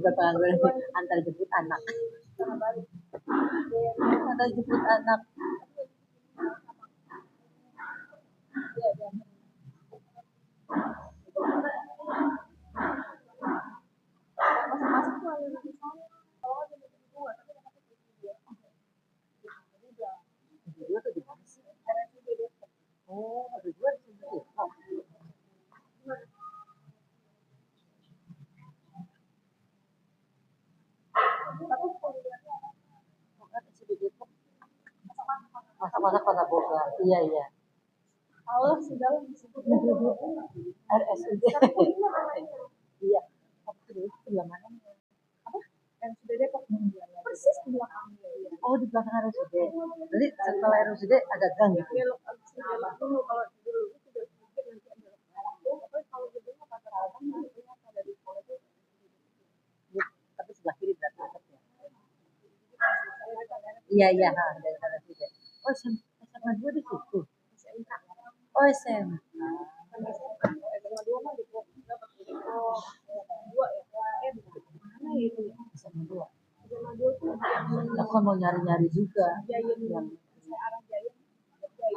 bukan pengangguran, antar jemput anak. Antar jemput anak. Oh, ada dua di sini. Masa-masa kota Bogor. Iya, iya. Allah sudah RSUD. Iya. Sebelah mana? Apa? RSUD Depok. Persis di belakangnya. Oh, di belakang RSUD. Jadi setelah RSUD ada gang gitu. Belok dulu kalau dulu sudah sedikit nanti ada tapi kalau gedungnya pada rata ada di sekolah itu. Tapi sebelah kiri berarti ya. Iya, iya, dari RSUD. Oh, SMA 2 di situ. Oh, SMA. SMA 2 mah di dua ya. Mana itu ya? SMA 2. SMA 2 tuh aku mau nyari-nyari juga. Yang arah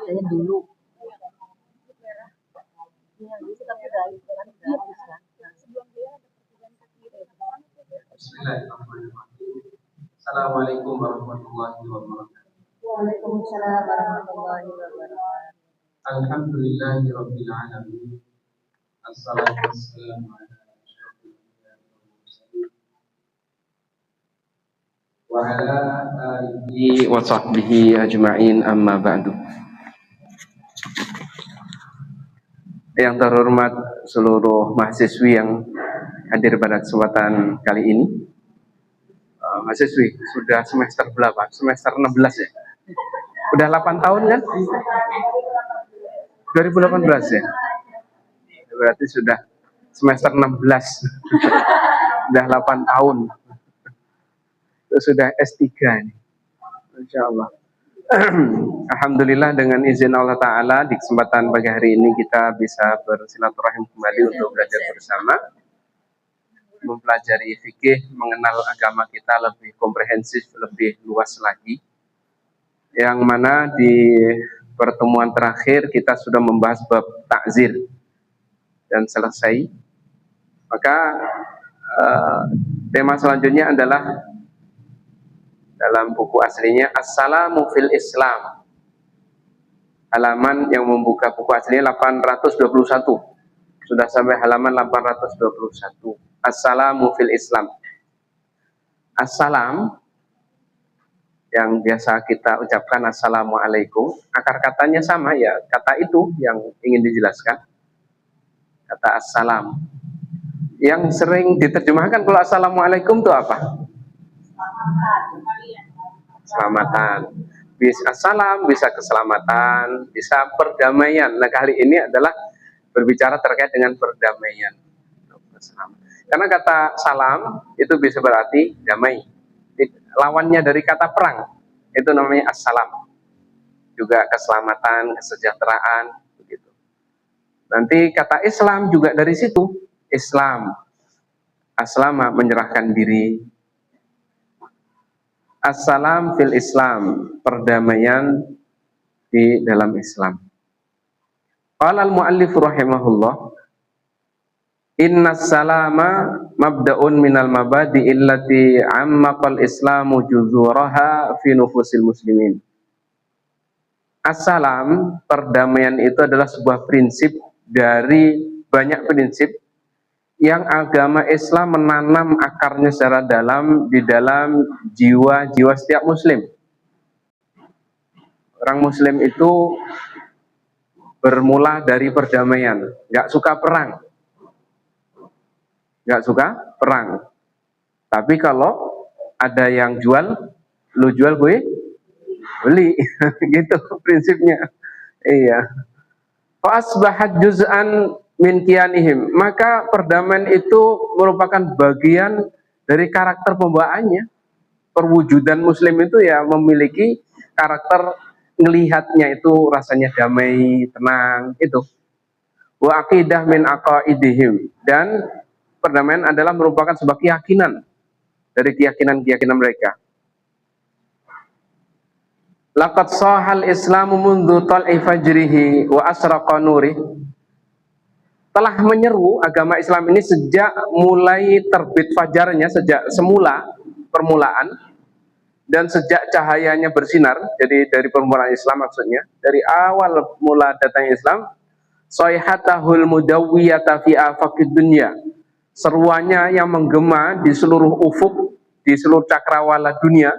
Jayan dulu. Iya, itu tapi dari kan gratis kan. Sebelum dia ada pertigaan kaki. Bismillahirrahmanirrahim. Assalamualaikum warahmatullahi wabarakatuh. Waalaikumsalam warahmatullahi wabarakatuh. Alhamdulillahi rabbil alamin. Assalatu wassalamu ala asyrofil anbiya'i wal mursalin wa ala alihi wa sahbihi ajma'in, amma ba'du. Yang terhormat seluruh mahasiswi yang hadir pada kesempatan kali ini. Mahasiswi sudah semester berapa? Semester 16 ya? Udah 8 tahun kan? 2018 ya? Berarti sudah semester 16. Udah 8 tahun. Itu sudah S3 ini. Insya Allah. Alhamdulillah dengan izin Allah Ta'ala di kesempatan pagi hari ini kita bisa bersilaturahim kembali untuk belajar bersama, mempelajari fikih, mengenal agama kita lebih komprehensif, lebih luas lagi. Yang mana di pertemuan terakhir kita sudah membahas bab takzir dan selesai. Maka tema selanjutnya adalah dalam buku aslinya Assalamu fil Islam. Halaman yang membuka buku aslinya 821. Sudah sampai halaman 821. Assalamu fil Islam. Assalam yang biasa kita ucapkan assalamualaikum, akar katanya sama ya, kata itu yang ingin dijelaskan. Kata assalam. Yang sering diterjemahkan kalau assalamualaikum itu apa? Keselamatan. Bisa assalam, bisa keselamatan, bisa perdamaian. Nah, kali ini adalah berbicara terkait dengan perdamaian. Karena kata salam itu bisa berarti damai. Lawannya dari kata perang itu namanya assalam. Juga keselamatan, kesejahteraan, begitu. Nanti kata Islam juga dari situ. Islam. Aslama, menyerahkan diri. Assalam fil Islam, perdamaian di dalam Islam. Qala al-muallif rahimahullah, inna salama mabda'un minal mabadi illati ammaqal islamu juzuraha fi nufusil muslimin. Assalam, perdamaian itu adalah sebuah prinsip dari banyak prinsip yang agama Islam menanam akarnya secara dalam di dalam jiwa-jiwa setiap muslim. Orang muslim itu bermula dari perdamaian, nggak suka perang. Nggak suka perang. Tapi kalau ada yang jual, lu jual gue beli. Gitu prinsipnya. Iya. Fa asbahat juz'an min kianihim, maka perdamaian itu merupakan bagian dari karakter pembawaannya. Perwujudan muslim itu ya memiliki karakter ngelihatnya itu rasanya damai, tenang, itu. Wa aqidah min aqaidihim, dan perdamaian adalah merupakan sebuah keyakinan dari keyakinan-keyakinan mereka. Laqad sahal Islamu mundu tal'i fajrihi wa asraqa nurih. Telah menyeru agama Islam ini sejak mulai terbit fajarnya, sejak semula permulaan, dan sejak cahayanya bersinar. Jadi dari permulaan Islam maksudnya, dari awal mula datangnya Islam, sayhatahul mudawwiyata fi afaqid dunya, seruannya yang menggema di seluruh ufuk, di seluruh cakrawala dunia,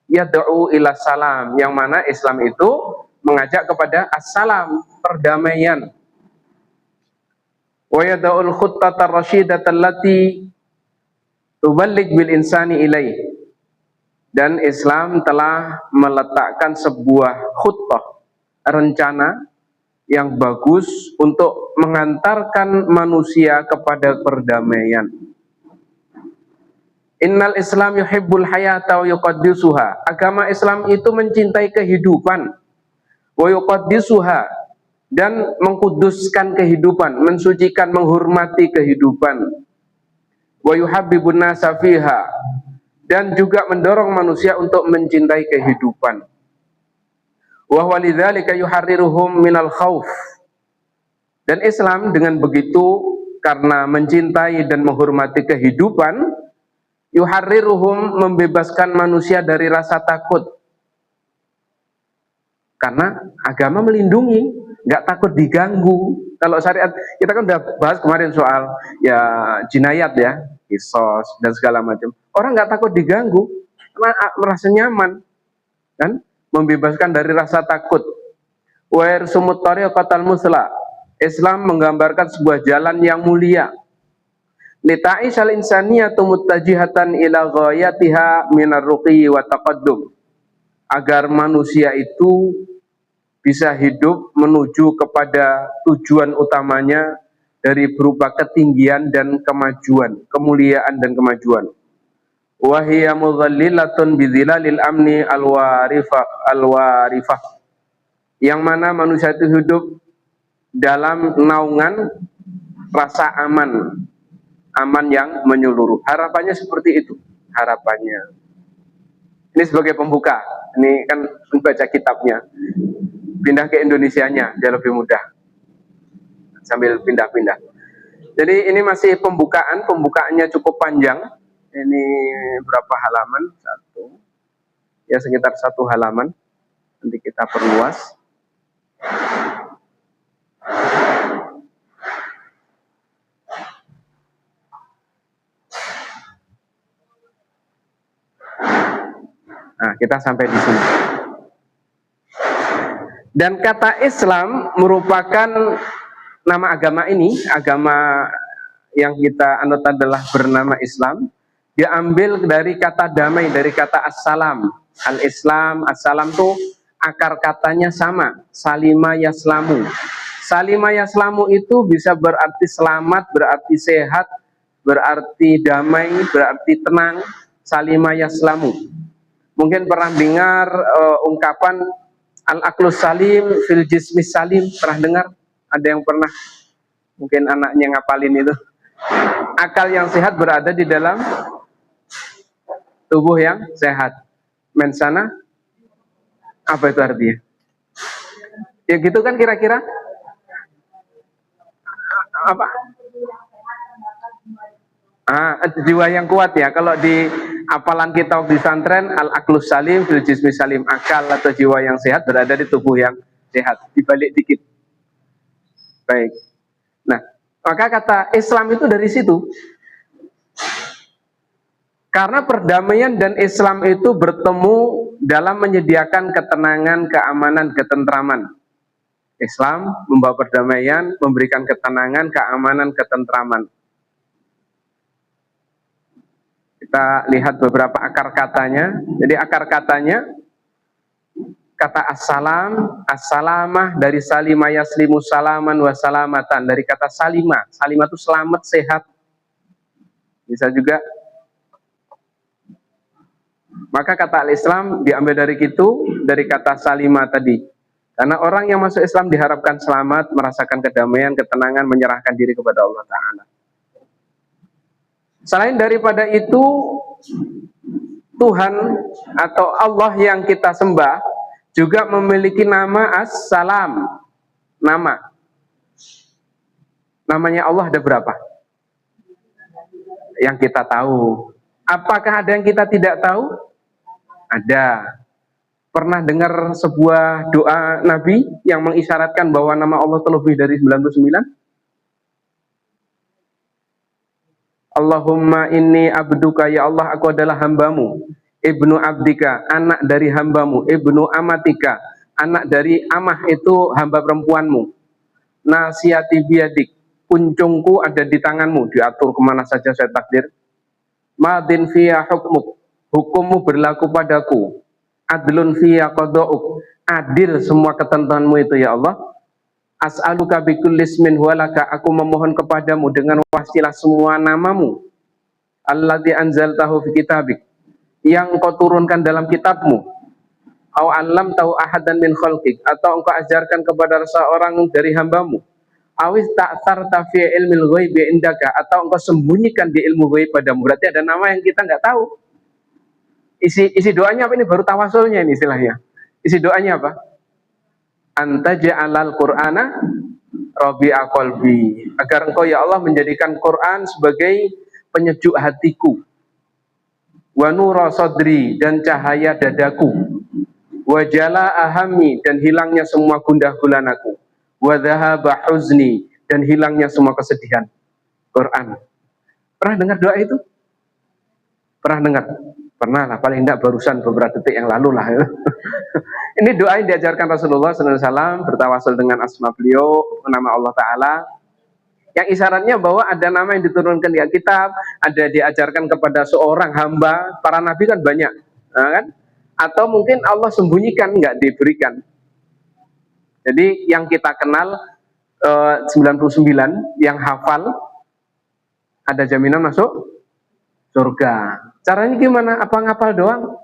yad'u ila salam, yang mana Islam itu mengajak kepada assalam, perdamaian. Wa yad'ul khuttatar rasyidatal lati tuballigh bil insani ilaih. Dan Islam telah meletakkan sebuah khuttah, rencana yang bagus untuk mengantarkan manusia kepada perdamaian. Innal Islam yuhibbul hayata wa yuqaddisuha. Agama Islam itu mencintai kehidupan, wa yuqaddisuha, dan mengkuduskan kehidupan, mensucikan, menghormati kehidupan. Wa yuhabbibun nasa fiha, dan juga mendorong manusia untuk mencintai kehidupan. Wa huwa lidzalika yuharriruhum minal khauf. Dan Islam dengan begitu, karena mencintai dan menghormati kehidupan, yuharriruhum, membebaskan manusia dari rasa takut. Karena agama melindungi, nggak takut diganggu. Kalau syariat, kita kan udah bahas kemarin soal ya jinayat ya, kisos dan segala macam. Orang nggak takut diganggu, karena merasa nyaman, kan? Membebaskan dari rasa takut. Wa irsumut tariqatal musla. Islam menggambarkan sebuah jalan yang mulia. Lita'ishal insaniyatu muttajihatan ila ghayatiha minar ruqi wa taqaddum. Agar manusia itu bisa hidup menuju kepada tujuan utamanya dari berupa ketinggian dan kemajuan, kemuliaan dan kemajuan. Wa hiya mudhallilatun bidzilalil amni alwarifah. Yang mana manusia itu hidup dalam naungan rasa aman, aman yang menyeluruh. Harapannya seperti itu, harapannya. Ini sebagai pembuka. Ini kan membaca kitabnya. Pindah ke Indonesianya, biar lebih mudah. Sambil pindah-pindah. Jadi ini masih pembukaan, pembukaannya cukup panjang. Ini berapa halaman? Satu. Ya sekitar 1 halaman. Nanti kita perluas. Nah, kita sampai di sini. Dan kata Islam merupakan nama agama ini, agama yang kita anut adalah bernama Islam, diambil dari kata damai, dari kata assalam. Al-Islam, assalam tuh akar katanya sama, salima yaslamu. Salima yaslamu itu bisa berarti selamat, berarti sehat, berarti damai, berarti tenang. Salima yaslamu. Mungkin pernah dengar ungkapan al-aqlus salim fil jismis salim. Pernah dengar? Ada yang pernah? Mungkin anaknya ngapalin itu. Akal yang sehat berada di dalam tubuh yang sehat. Mensana, apa itu artinya? Ya gitu kan kira-kira? Apa? Jiwa yang kuat ya. Kalau di apalan kita di pesantren, al-aqlus salim fil jismi salim, akal atau jiwa yang sehat berada di tubuh yang sehat. Dibalik dikit. Baik. Nah, maka kata Islam itu dari situ. Karena perdamaian dan Islam itu bertemu dalam menyediakan ketenangan, keamanan, ketentraman. Islam membawa perdamaian, memberikan ketenangan, keamanan, ketentraman. Kita lihat beberapa akar katanya. Jadi akar katanya, kata assalam, assalamah dari salima yaslimu salaman wa salamatan. Dari kata salima, salimah itu selamat, sehat. Bisa juga. Maka kata al-Islam diambil dari itu, dari kata salima tadi. Karena orang yang masuk Islam diharapkan selamat, merasakan kedamaian, ketenangan, menyerahkan diri kepada Allah Ta'ala. Selain daripada itu, Tuhan atau Allah yang kita sembah juga memiliki nama As-Salam. Namanya Allah ada berapa? Yang kita tahu. Apakah ada yang kita tidak tahu? Ada. Pernah dengar sebuah doa Nabi yang mengisyaratkan bahwa nama Allah itu lebih dari 99? Allahumma inni abduka, ya Allah aku adalah hambamu, ibnu abdika, anak dari hambamu, ibnu amatika, anak dari amah itu hamba perempuanmu, nasiyati biadik, puncungku ada di tanganmu, diatur kemana saja saya takdir, madin fiya hukmuk, hukummu berlaku padaku, adlun fiya qada'uk, adil semua ketentuanmu itu ya Allah. As'aluka bikulli ismin huwalaka, aku memohon kepadamu dengan wasilah semua namamu, alladzi anzaltahu fi kitabik, yang engkau turunkan dalam kitabmu, au allamtahu ahadan min khalqik, atau engkau ajarkan kepada seorang dari hambamu, awis ta'tharta fi ilmil ghaibi indaka, atau engkau sembunyikan di ilmu ghaib padamu. Berarti ada nama yang kita nggak tahu. Isi doanya apa ini? Baru tawasulnya ini istilahnya. Isi doanya apa? Anta ja'alal Qur'ana rabi'a qalbi, agar engkau ya Allah menjadikan Quran sebagai penyejuk hatiku, wa nura sadri, dan cahaya dadaku, wa jala'a hammi, dan hilangnya semua gundah gulanaku, wa dhahaba huzni, dan hilangnya semua kesedihan. Quran. Pernah dengar doa itu? Pernah dengar? Pernah lah, paling tidak barusan beberapa detik yang lalu lah. Ini doa yang diajarkan Rasulullah SAW, bertawasul dengan asma beliau, nama Allah Ta'ala, yang isyaratnya bahwa ada nama yang diturunkan di Alkitab, ada diajarkan kepada seorang hamba, para nabi kan banyak, kan? Atau mungkin Allah sembunyikan, nggak diberikan. Jadi yang kita kenal 99, yang hafal, ada jaminan masuk surga. Caranya gimana? Apa ngapal doang?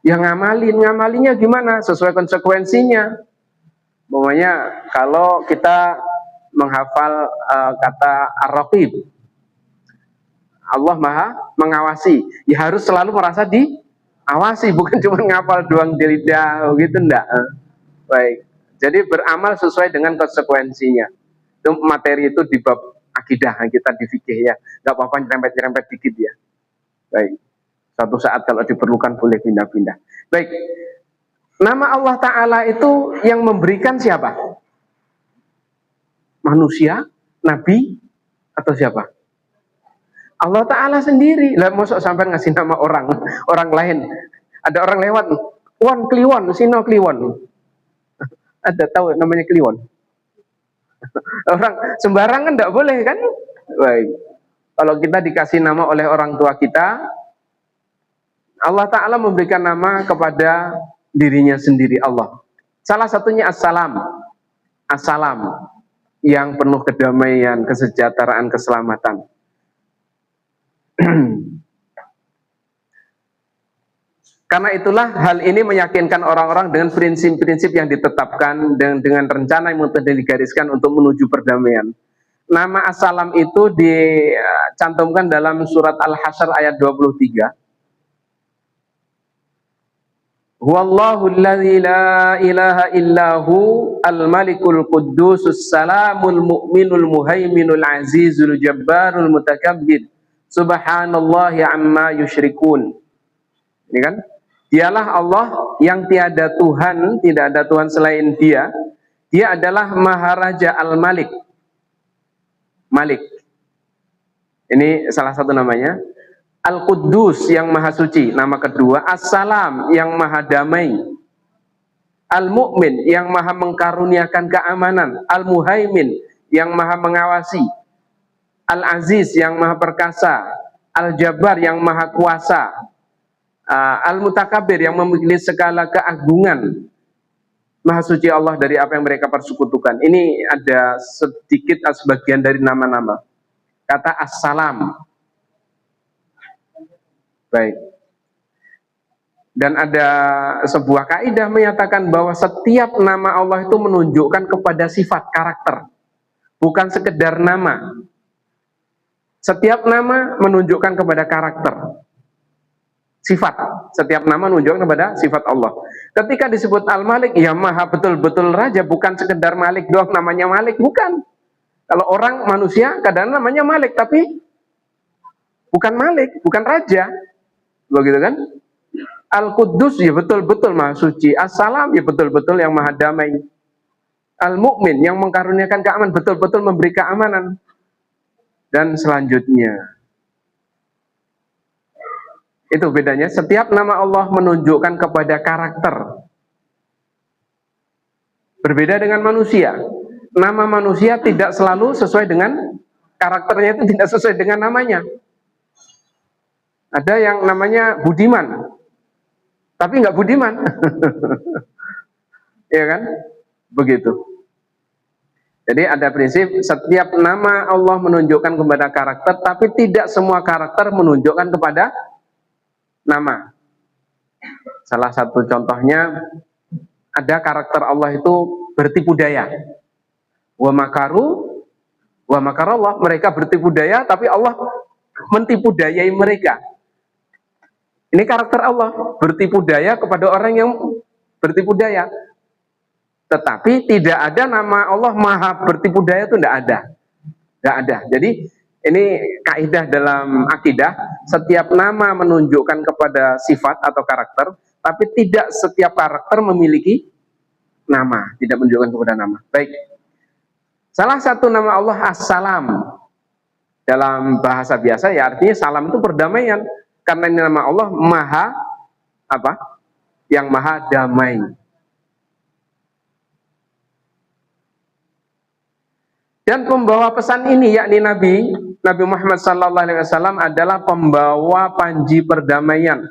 Yang ngamalinnya gimana? Sesuai konsekuensinya. Pokoknya kalau kita menghafal kata Ar-Raqib, Allah Maha mengawasi, ya harus selalu merasa diawasi, bukan cuma ngapal doang di lidah, gitu enggak. Baik. Jadi beramal sesuai dengan konsekuensinya. Itu materi itu di bab akidah kita di fikih ya. Enggak apa-apa nyerempet-nyerempet dikit ya. Baik. Suatu saat kalau diperlukan boleh pindah-pindah. Baik. Nama Allah Ta'ala itu yang memberikan siapa? Manusia? Nabi? Atau siapa? Allah Ta'ala sendiri. Lah mosok sampai ngasih nama orang lain. Ada orang lewat, Wan Kliwon, Sino Kliwon. Ada tahu namanya Kliwon? Orang sembarangan enggak boleh kan? Baik. Kalau kita dikasih nama oleh orang tua kita, Allah Ta'ala memberikan nama kepada dirinya sendiri, Allah. Salah satunya As-Salam. As-Salam, yang penuh kedamaian, kesejahteraan, keselamatan. Karena itulah hal ini meyakinkan orang-orang dengan prinsip-prinsip yang ditetapkan dengan rencana yang telah digariskan untuk menuju perdamaian. Nama As-Salam itu dicantumkan dalam surat Al-Hasyr ayat 23. Huwallahu alladzi la ilaha illahu al-malikul quddusus salamul mu'minul muhaiminul azizul jabbarul mutakabbir subhanallahi amma yusyrikun. Ini kan? Dialah Allah yang tiada Tuhan, tidak ada Tuhan selain Dia. Dia adalah Maharaja Al-Malik. Malik. Ini salah satu namanya. Al-Quddus yang maha suci, nama kedua. As-Salam yang maha damai. Al-Mu'min yang maha mengkaruniakan keamanan. Al-Muhaimin yang maha mengawasi. Al-Aziz yang maha perkasa. Al-Jabbar yang maha kuasa. Al-Mutakabir yang memiliki segala keagungan. Maha suci Allah dari apa yang mereka persekutukan. Ini ada sedikit sebagian dari nama-nama. Kata As-Salam. Baik. Dan ada sebuah kaidah menyatakan bahwa setiap nama Allah itu menunjukkan kepada sifat, karakter, bukan sekedar nama. Setiap nama menunjukkan kepada karakter. sifat. Setiap nama menunjukkan kepada sifat Allah. Ketika disebut Al-Malik, ya maha betul-betul raja, bukan sekedar Malik doang namanya Malik, bukan. Kalau orang manusia kadang namanya Malik, tapi bukan Malik, bukan raja. Begitu kan? Al-Quddus ya betul-betul maha suci. As-Salam ya betul-betul yang maha damai. Al-Mu'min yang mengkaruniakan keamanan, betul-betul memberi keamanan. Dan selanjutnya, itu bedanya. Setiap nama Allah menunjukkan kepada karakter. Berbeda dengan manusia. Nama manusia tidak selalu sesuai dengan karakternya, itu tidak sesuai dengan namanya. Ada yang namanya Budiman, tapi nggak budiman. Ya kan? Begitu. Jadi ada prinsip, setiap nama Allah menunjukkan kepada karakter, tapi tidak semua karakter menunjukkan kepada nama. Salah satu contohnya, ada karakter Allah itu bertipu daya. Wa makaru, wa makarallah, mereka bertipu daya, tapi Allah mentipu dayai mereka. Ini karakter Allah, bertipu daya kepada orang yang bertipu daya. Tetapi tidak ada nama Allah maha bertipu daya, itu tidak ada. Tidak ada. Jadi ini kaidah dalam akidah, setiap nama menunjukkan kepada sifat atau karakter, tapi tidak setiap karakter memiliki nama, tidak menunjukkan kepada nama. Baik. Salah satu nama Allah As-Salam. Dalam bahasa biasa ya artinya salam itu perdamaian. Karena ini nama Allah maha apa? Yang maha damai. Dan pembawa pesan ini yakni Nabi Muhammad SAW adalah pembawa panji perdamaian.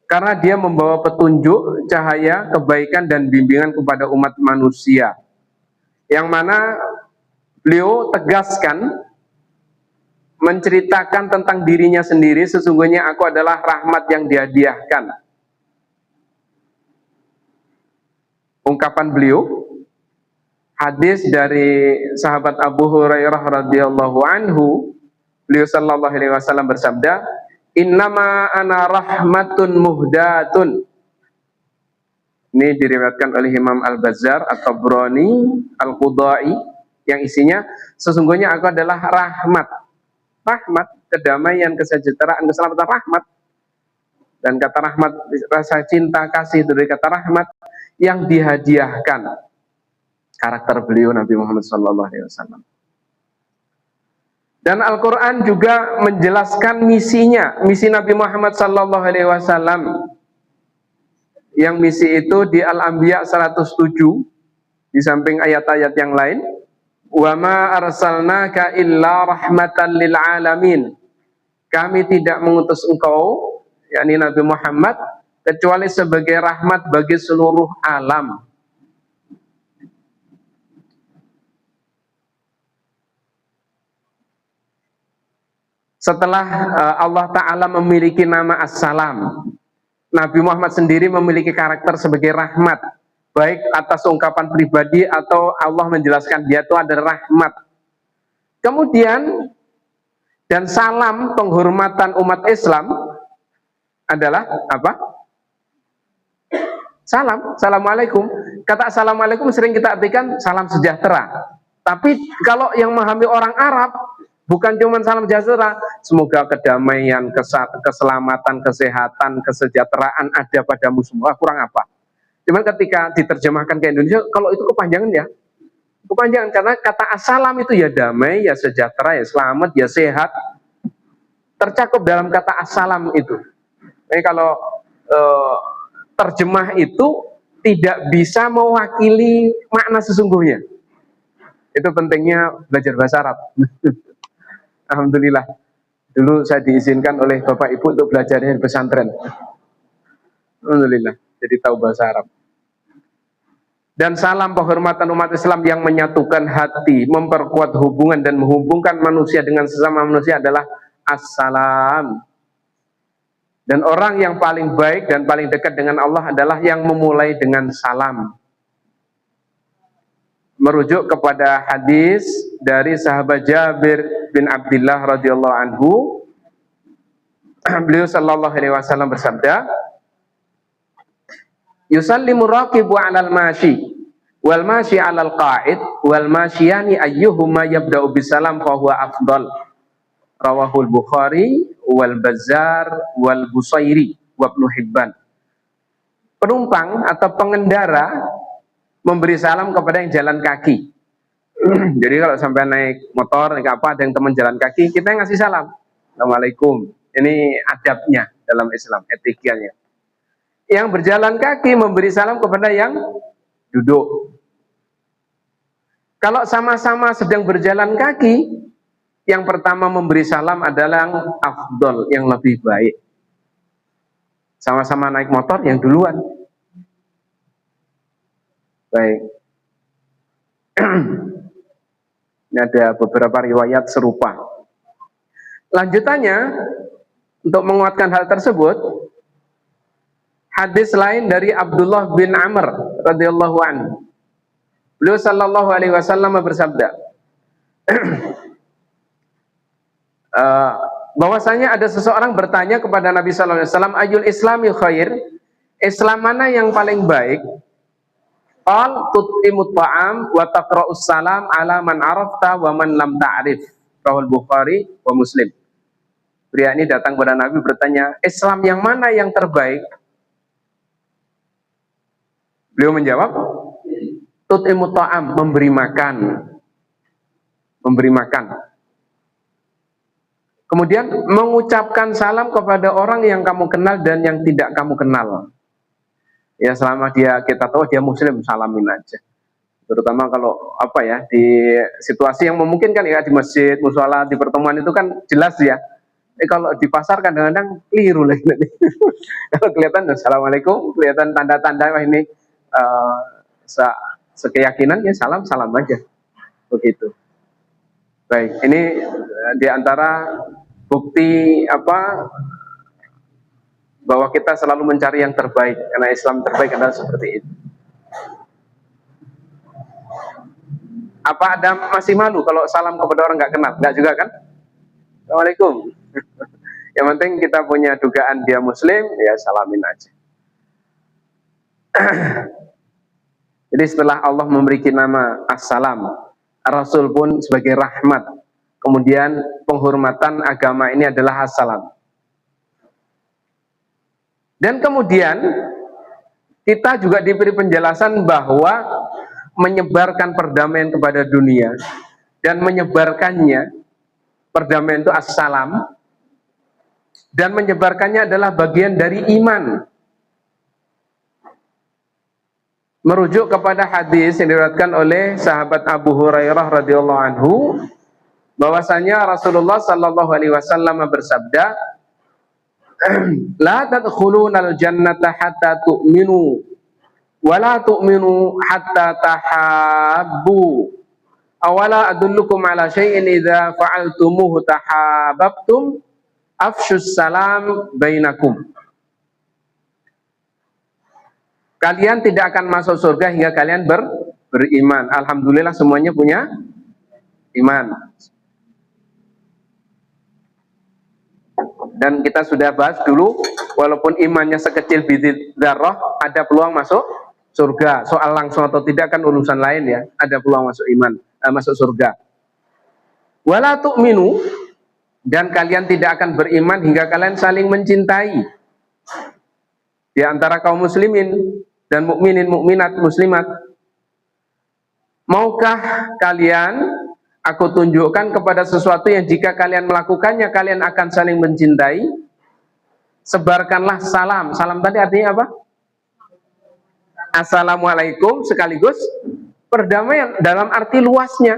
Karena dia membawa petunjuk, cahaya, kebaikan dan bimbingan kepada umat manusia. Yang mana beliau tegaskan, menceritakan tentang dirinya sendiri, sesungguhnya aku adalah rahmat yang dihadiahkan. Ungkapan beliau, hadis dari sahabat Abu Hurairah radhiyallahu anhu, beliau sallallahu alaihi wasallam bersabda, "Innama ana rahmatun muhdatun." Ini diriwayatkan oleh Imam Al-Bazzar, At-Tabrani, Al-Qudai, yang isinya, sesungguhnya aku adalah rahmat. Rahmat, kedamaian, kesejahteraan, keselamatan, rahmat. Dan kata rahmat, rasa cinta, kasih itu dari kata rahmat yang dihadiahkan. Karakter beliau Nabi Muhammad SAW. Dan Al-Quran juga menjelaskan misinya, misi Nabi Muhammad SAW. Yang misi itu di Al-Anbiya 107, di samping ayat-ayat yang lain. Wa ma arsalnaka illa rahmatan lil alamin. Kami tidak mengutus engkau, yakni Nabi Muhammad, kecuali sebagai rahmat bagi seluruh alam. Setelah Allah Ta'ala memiliki nama As-Salam, Nabi Muhammad sendiri memiliki karakter sebagai rahmat, baik atas ungkapan pribadi atau Allah menjelaskan dia itu adalah rahmat. Kemudian, dan salam penghormatan umat Islam adalah apa? Salam, assalamualaikum. Kata assalamualaikum sering kita artikan salam sejahtera. Tapi kalau yang memahami orang Arab, bukan cuma salam sejahtera, semoga kedamaian, keselamatan, kesehatan, kesejahteraan ada padamu semua. Kurang apa? Cuman ketika diterjemahkan ke Indonesia, kalau itu kepanjangan ya, kepanjangan, karena kata assalam itu ya damai, ya sejahtera, ya selamat, ya sehat, tercakup dalam kata assalam itu. Jadi kalau terjemah itu tidak bisa mewakili makna sesungguhnya. Itu pentingnya belajar bahasa Arab. Alhamdulillah, dulu saya diizinkan oleh Bapak Ibu untuk belajarnya di pesantren. Alhamdulillah, jadi tahu bahasa Arab. Dan salam penghormatan umat Islam yang menyatukan hati, memperkuat hubungan dan menghubungkan manusia dengan sesama manusia adalah Assalam. Dan orang yang paling baik dan paling dekat dengan Allah adalah yang memulai dengan salam. Merujuk kepada hadis dari sahabat Jabir bin Abdullah radhiyallahu anhu, Beliau sallallahu alaihi wasallam bersabda, yusallimu raqibu 'alal mashi wal mashi 'alal qa'id wal masyiyani ayyuhuma yabda'u bisalam fa huwa afdal. Rawahul Bukhari wal Bazzar wal Busairi wa Ibnu Hibban. Penumpang atau pengendara memberi salam kepada yang jalan kaki. Jadi kalau sampai naik motor, naik apa, ada yang teman jalan kaki, kita yang ngasih salam. Assalamualaikum. Ini adabnya dalam Islam, etikanya. Yang berjalan kaki memberi salam kepada yang duduk. Kalau sama-sama sedang berjalan kaki, yang pertama memberi salam adalah yang afdol, yang lebih baik. Sama-sama naik motor, yang duluan. Baik. Ini ada beberapa riwayat serupa. Lanjutannya, untuk menguatkan hal tersebut, hadis lain dari Abdullah bin Amr radhiyallahu anhu. Beliau sallallahu alaihi wasallam bersabda, bahwasanya ada seseorang bertanya kepada Nabi sallallahu alaihi wasallam, ayul islami khair? Islam mana yang paling baik? Qal tut'imut ta'am wa taqra'us salam ala man arafta wa man lam ta'rif. Rawahul Bukhari wa Muslim. Pria ini datang kepada Nabi bertanya, Islam yang mana yang terbaik? Beliau menjawab, tut'imut ta'am, memberi makan. Memberi makan. Kemudian mengucapkan salam kepada orang yang kamu kenal dan yang tidak kamu kenal. Ya selama kita tahu dia muslim, salamin aja. Terutama kalau apa ya, di situasi yang memungkinkan ya, di masjid, mushola, di pertemuan itu kan jelas ya. Kalau di pasar kadang-kadang keliru lagi. Kalau kelihatan assalamualaikum, kelihatan tanda-tanda wah ini sekeyakinan ya salam aja. Begitu. Baik, ini di antara bukti apa bahwa kita selalu mencari yang terbaik, karena Islam terbaik adalah seperti itu. Apa ada masih malu kalau salam kepada orang nggak kenal? Nggak juga kan? Assalamualaikum. Yang penting kita punya dugaan dia muslim, ya salamin aja. Jadi setelah Allah memberi nama Assalam, Rasul pun sebagai rahmat. Kemudian penghormatan agama ini adalah Assalam. Dan kemudian kita juga diberi penjelasan bahwa menyebarkan perdamaian kepada dunia dan menyebarkannya, perdamaian itu assalam, dan menyebarkannya adalah bagian dari iman. Merujuk kepada hadis yang diriwayatkan oleh sahabat Abu Hurairah radhiyallahu anhu, bahwasanya Rasulullah sallallahu alaihi wasallam bersabda, la tadkhulunal jannata hatta tu'minu wa la tu'minu hatta tahabbu. Awala adullukum ala syai'in idza fa'altumuhu tahabbtum afshus salam bainakum. Kalian tidak akan masuk surga hingga kalian beriman. Alhamdulillah semuanya punya iman. Dan kita sudah bahas dulu, walaupun imannya sekecil bidit dzarrah, ada peluang masuk surga. Soal langsung atau tidak kan urusan lain ya. Ada peluang masuk masuk surga. Wala tu'minu, dan kalian tidak akan beriman hingga kalian saling mencintai di antara kaum muslimin dan mukminin, mukminat, muslimat. Maukah kalian aku tunjukkan kepada sesuatu yang jika kalian melakukannya kalian akan saling mencintai? Sebarkanlah salam. Salam tadi artinya apa? Assalamualaikum sekaligus perdamaian dalam arti luasnya.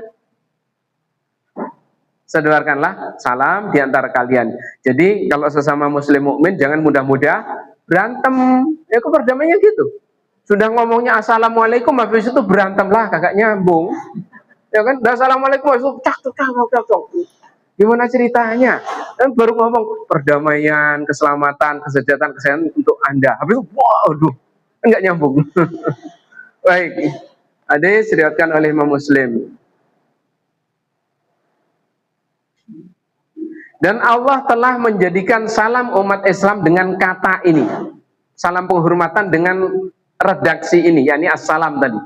Sebarkanlah salam di antara kalian. Jadi kalau sesama muslim mukmin jangan mudah-mudah berantem. Ya kok perdamaiannya gitu. Sudah ngomongnya assalamualaikum habis itu berantem lah, kagak nyambung. Ya kan, assalamualaikum, cak. Gimana ceritanya? Dan baru ngomong perdamaian, keselamatan, kesejahteraan untuk Anda. Habis itu, waduh, enggak nyambung. Baik, hadis diriwayatkan oleh Imam Muslim. Dan Allah telah menjadikan salam umat Islam dengan kata ini, salam penghormatan dengan redaksi ini, yakni assalam tadi,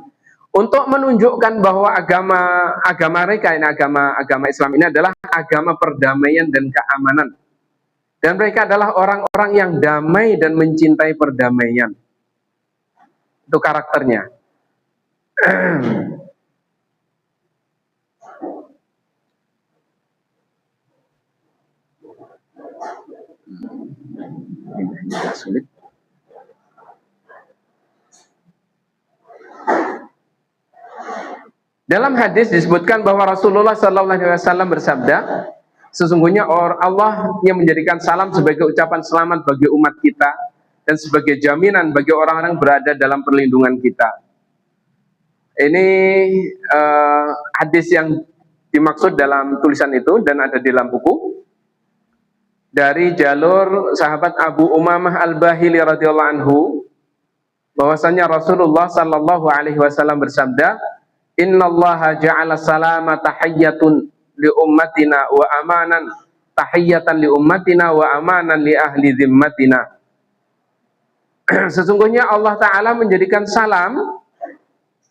untuk menunjukkan bahwa agama mereka ini, agama Islam ini adalah agama perdamaian dan keamanan, dan mereka adalah orang-orang yang damai dan mencintai perdamaian. Itu karakternya. Ini sulit. Dalam hadis disebutkan bahwa Rasulullah SAW bersabda, sesungguhnya Allah yang menjadikan salam sebagai ucapan selamat bagi umat kita dan sebagai jaminan bagi orang-orang berada dalam perlindungan kita. Ini hadis yang dimaksud dalam tulisan itu dan ada di dalam buku, dari jalur sahabat Abu Umamah Al-Bahili radhiyallahu anhu, bahwasanya Rasulullah sallallahu alaihi wasallam bersabda, "Innallaha ja'ala salama tahiyyatun li ummatina wa amanan tahiyyatan li ummatina wa amanan li ahli zimmatina." Sesungguhnya Allah Ta'ala menjadikan salam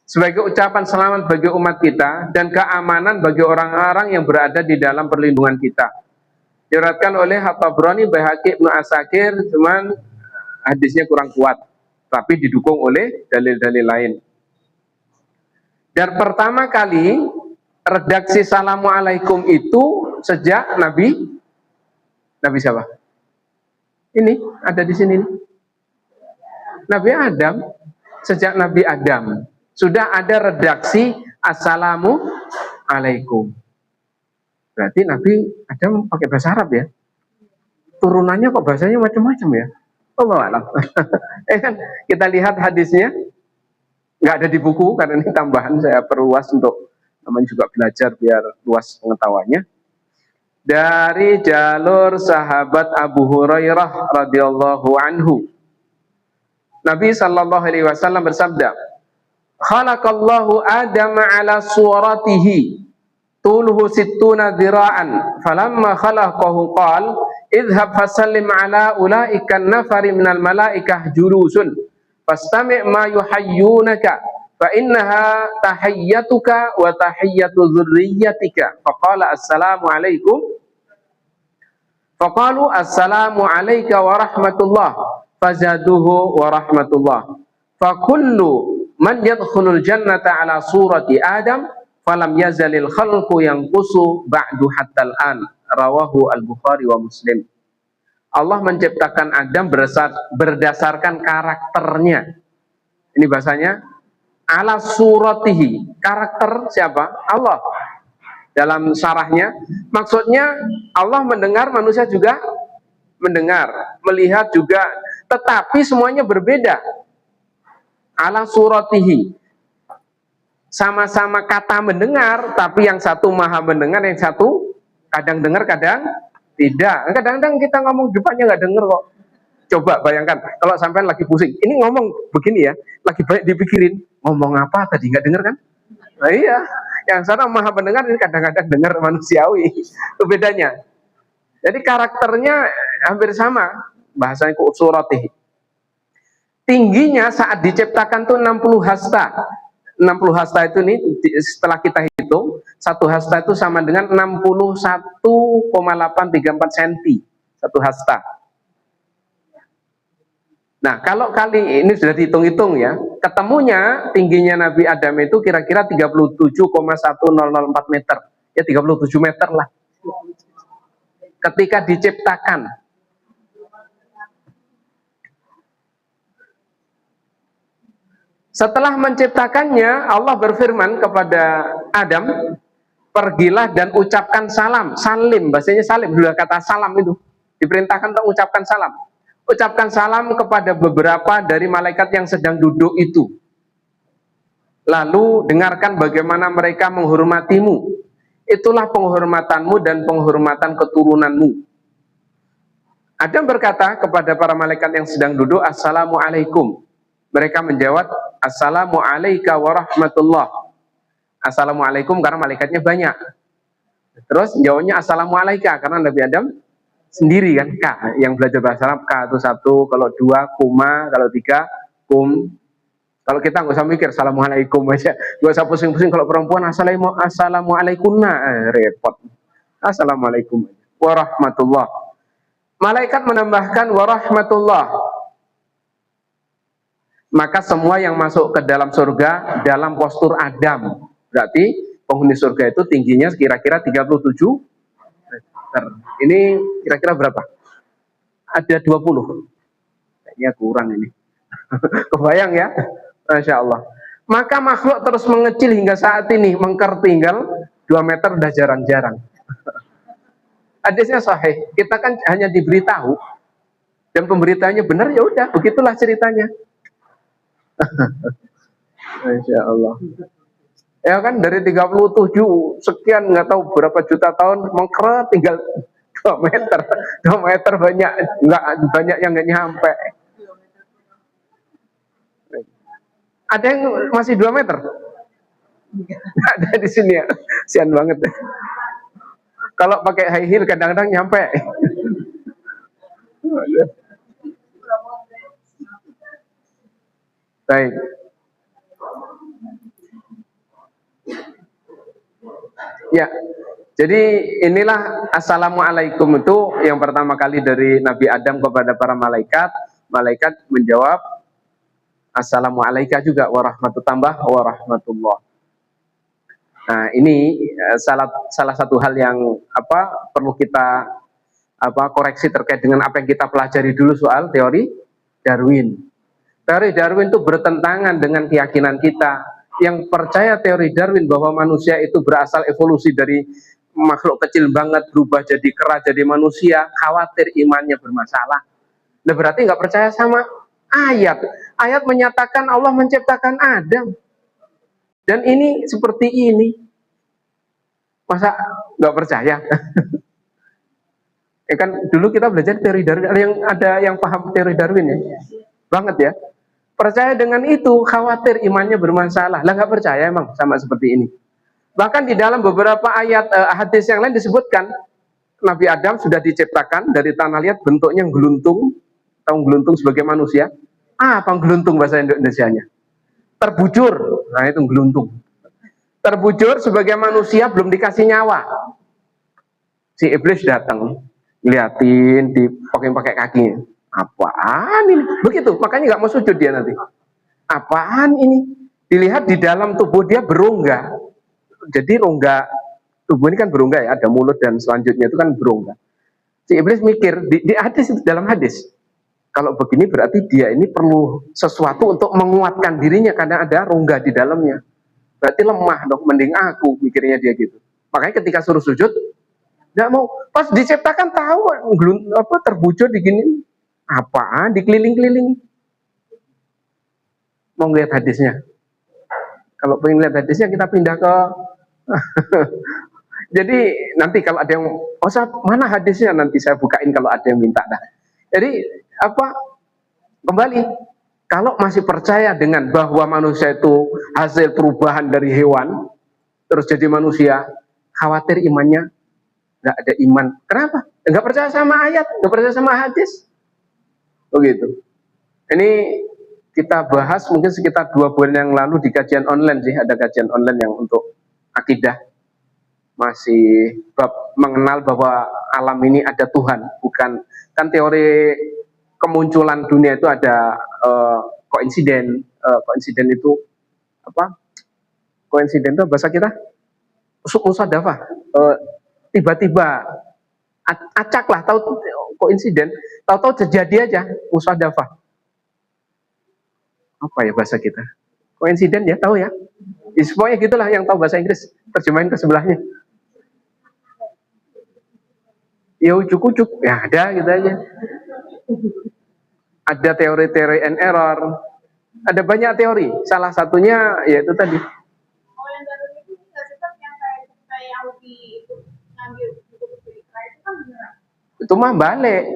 sebagai ucapan selamat bagi umat kita dan keamanan bagi orang-orang yang berada di dalam perlindungan kita. Diriwayatkan oleh At-Tabrani, Baihaqi, Ibnu Asakir, cuman hadisnya kurang kuat, tapi didukung oleh dalil-dalil lain. Dan pertama kali redaksi Assalamualaikum itu sejak Nabi siapa? Ini ada di sini nih. Nabi Adam. Sejak Nabi Adam sudah ada redaksi Assalamualaikum. Berarti Nabi Adam pakai bahasa Arab ya? Turunannya kok bahasanya macam-macam ya? Allahu a'lam. Kan kita lihat hadisnya, nggak ada di buku karena ini tambahan, saya perluas untuk teman juga belajar biar luas pengetahuannya. Dari jalur sahabat Abu Hurairah radhiyallahu anhu, Nabi sallallahu alaihi wasallam bersabda, "Khalaqallahu Adama ala suratihi tuluhu sittuna dhira'an, falamma khalaqahu qala idhhab fasallim ala ulaika nafari minal malaikah julusun fastami' ma yuhayyunaka fa innaha tahiyyatuka wa tahiyyatu dzurriyyatika." Faqala assalamu alaikum, faqalu assalamu alayka wa rahmatullah, fazaduhu wa rahmatullah, fa kullu man yadkhulul jannata ala surati Adam falam yazalil khalqu yanqusu ba'du hatta al-an. Rawahu al-Bukhari wa Muslim. Allah menciptakan Adam berdasarkan karakternya. Ini bahasanya ala suratihi. Karakter siapa? Allah. Dalam syarahnya, maksudnya Allah mendengar, manusia juga mendengar, melihat juga, tetapi semuanya berbeda. Ala suratihi. Sama-sama kata mendengar, tapi yang satu maha mendengar, yang satu kadang dengar, kadang tidak. Kadang-kadang kita ngomong depannya nggak dengar kok. Coba bayangkan, kalau sampai lagi pusing, ini ngomong begini ya, lagi banyak dipikirin, ngomong apa tadi nggak dengar kan? Nah iya, yang satu maha mendengar, ini kadang-kadang dengar manusiawi. Itu bedanya. Jadi karakternya hampir sama, bahasanya suratihi. Tingginya saat diciptakan tuh 60 hasta. 60 hasta itu nih, setelah kita hitung, satu hasta itu sama dengan 61,834 cm, satu hasta. Nah, kalau kali ini sudah dihitung-hitung ya, ketemunya tingginya Nabi Adam itu kira-kira 37,1004 meter. Ya 37 meter lah. Ketika diciptakan. Setelah menciptakannya, Allah berfirman kepada Adam, pergilah dan ucapkan salam. Salim, bahasanya salim, sudah kata salam itu. Diperintahkan untuk ucapkan salam. Ucapkan salam kepada beberapa dari malaikat yang sedang duduk itu. Lalu dengarkan bagaimana mereka menghormatimu. Itulah penghormatanmu dan penghormatan keturunanmu. Adam berkata kepada para malaikat yang sedang duduk, Assalamualaikum. Mereka menjawab, Assalamualaikum warahmatullah. Assalamualaikum karena malaikatnya banyak. Terus jawabnya assalamualaikum karena Nabi Adam sendiri kan K yang belajar bahasa Arab. K itu satu, kalau dua kuma, kalau tiga kum. Kalau kita nggak usah mikir assalamualaikum aja, nggak usah pusing-pusing. Kalau perempuan assalamualaikum, nah repot. Assalamualaikum warahmatullah. Malaikat menambahkan warahmatullah. Maka semua yang masuk ke dalam surga dalam postur Adam. Berarti penghuni surga itu tingginya kira-kira 37 meter. Ini kira-kira berapa? Ada 20. Kayaknya kurang ini. Kebayang ya? Masya Allah. Maka makhluk terus mengecil hingga saat ini, mengker tinggal 2 meter udah jarang-jarang. Hadisnya sahih. Kita kan hanya diberitahu dan pemberitaannya benar, ya udah, begitulah ceritanya. Masya Allah. Ya kan dari 37 sekian nggak tahu berapa juta tahun mengker tinggal 2 meter. 2 meter banyak yang nggak nyampe. Ada yang masih 2 meter? Ada di sini ya. Sian banget. Kalau pakai high heel kadang-kadang nyampe. Baik. Ya. Jadi inilah assalamualaikum itu yang pertama kali dari Nabi Adam kepada para malaikat. Malaikat menjawab assalamualaikum juga warahmatullah. Nah, ini salah satu hal yang perlu kita koreksi terkait dengan apa yang kita pelajari dulu soal teori Darwin. Teori Darwin itu bertentangan dengan keyakinan kita yang percaya teori Darwin bahwa manusia itu berasal evolusi dari makhluk kecil banget berubah jadi kera jadi manusia, khawatir imannya bermasalah. Nah, berarti nggak percaya sama ayat. Ayat menyatakan Allah menciptakan Adam. Dan ini seperti ini. Masa nggak percaya? Ya kan dulu kita belajar teori Darwin, ada yang paham teori Darwin ya? Banget ya. Percaya dengan itu, khawatir imannya bermasalah. Lah nggak percaya emang sama seperti ini. Bahkan di dalam beberapa ayat hadis yang lain disebutkan Nabi Adam sudah diciptakan dari tanah liat bentuknya geluntung. Tahu geluntung sebagai manusia? Apa geluntung bahasa Indonesianya? Terbujur. Nah itu geluntung. Terbujur sebagai manusia belum dikasih nyawa. Si iblis datang, liatin, pakai kakinya. Apaan ini? Begitu, makanya nggak mau sujud dia nanti. Apaan ini? Dilihat di dalam tubuh dia berongga. Jadi rongga tubuh ini kan berongga ya, ada mulut dan selanjutnya itu kan berongga. Si iblis mikir di hadis, dalam hadis, kalau begini berarti dia ini perlu sesuatu untuk menguatkan dirinya karena ada rongga di dalamnya. Berarti lemah dong, mending aku, mikirnya dia gitu. Makanya ketika suruh sujud, nggak mau. Pas diciptakan tahu terbujur digini, apaan dikeliling-keliling. Mau ngeliat hadisnya? Kalau pengen lihat hadisnya kita pindah ke. Jadi nanti kalau ada yang, mana hadisnya nanti saya bukain kalau ada yang minta dah. Jadi kembali. Kalau masih percaya dengan bahwa manusia itu hasil perubahan dari hewan, terus jadi manusia, khawatir imannya nggak ada iman. Kenapa? Nggak percaya sama ayat, nggak percaya sama hadis. Begitu. Ini kita bahas mungkin sekitar 2 bulan yang lalu di kajian online sih, ada kajian online yang untuk akidah. Masih mengenal bahwa alam ini ada Tuhan, bukan kan teori kemunculan dunia itu ada koinsiden itu koinsiden itu bahasa kita musadafah, tiba-tiba acak lah, tahu koinsiden, tahu terjadi aja musadafah. Apa ya bahasa kita? Koinsiden ya, tahu ya? Pokoknya gitulah, yang tahu bahasa Inggris terjemahin ke sebelahnya. Ya ujuk-ujuk, ya ada gitu aja. Ada teori-teori and error, ada banyak teori. Salah satunya yaitu tadi. Oh, yang Darwin itu nggak sih yang kayak Yahudi itu ngambil buku kera itu kan beneran? Itu mah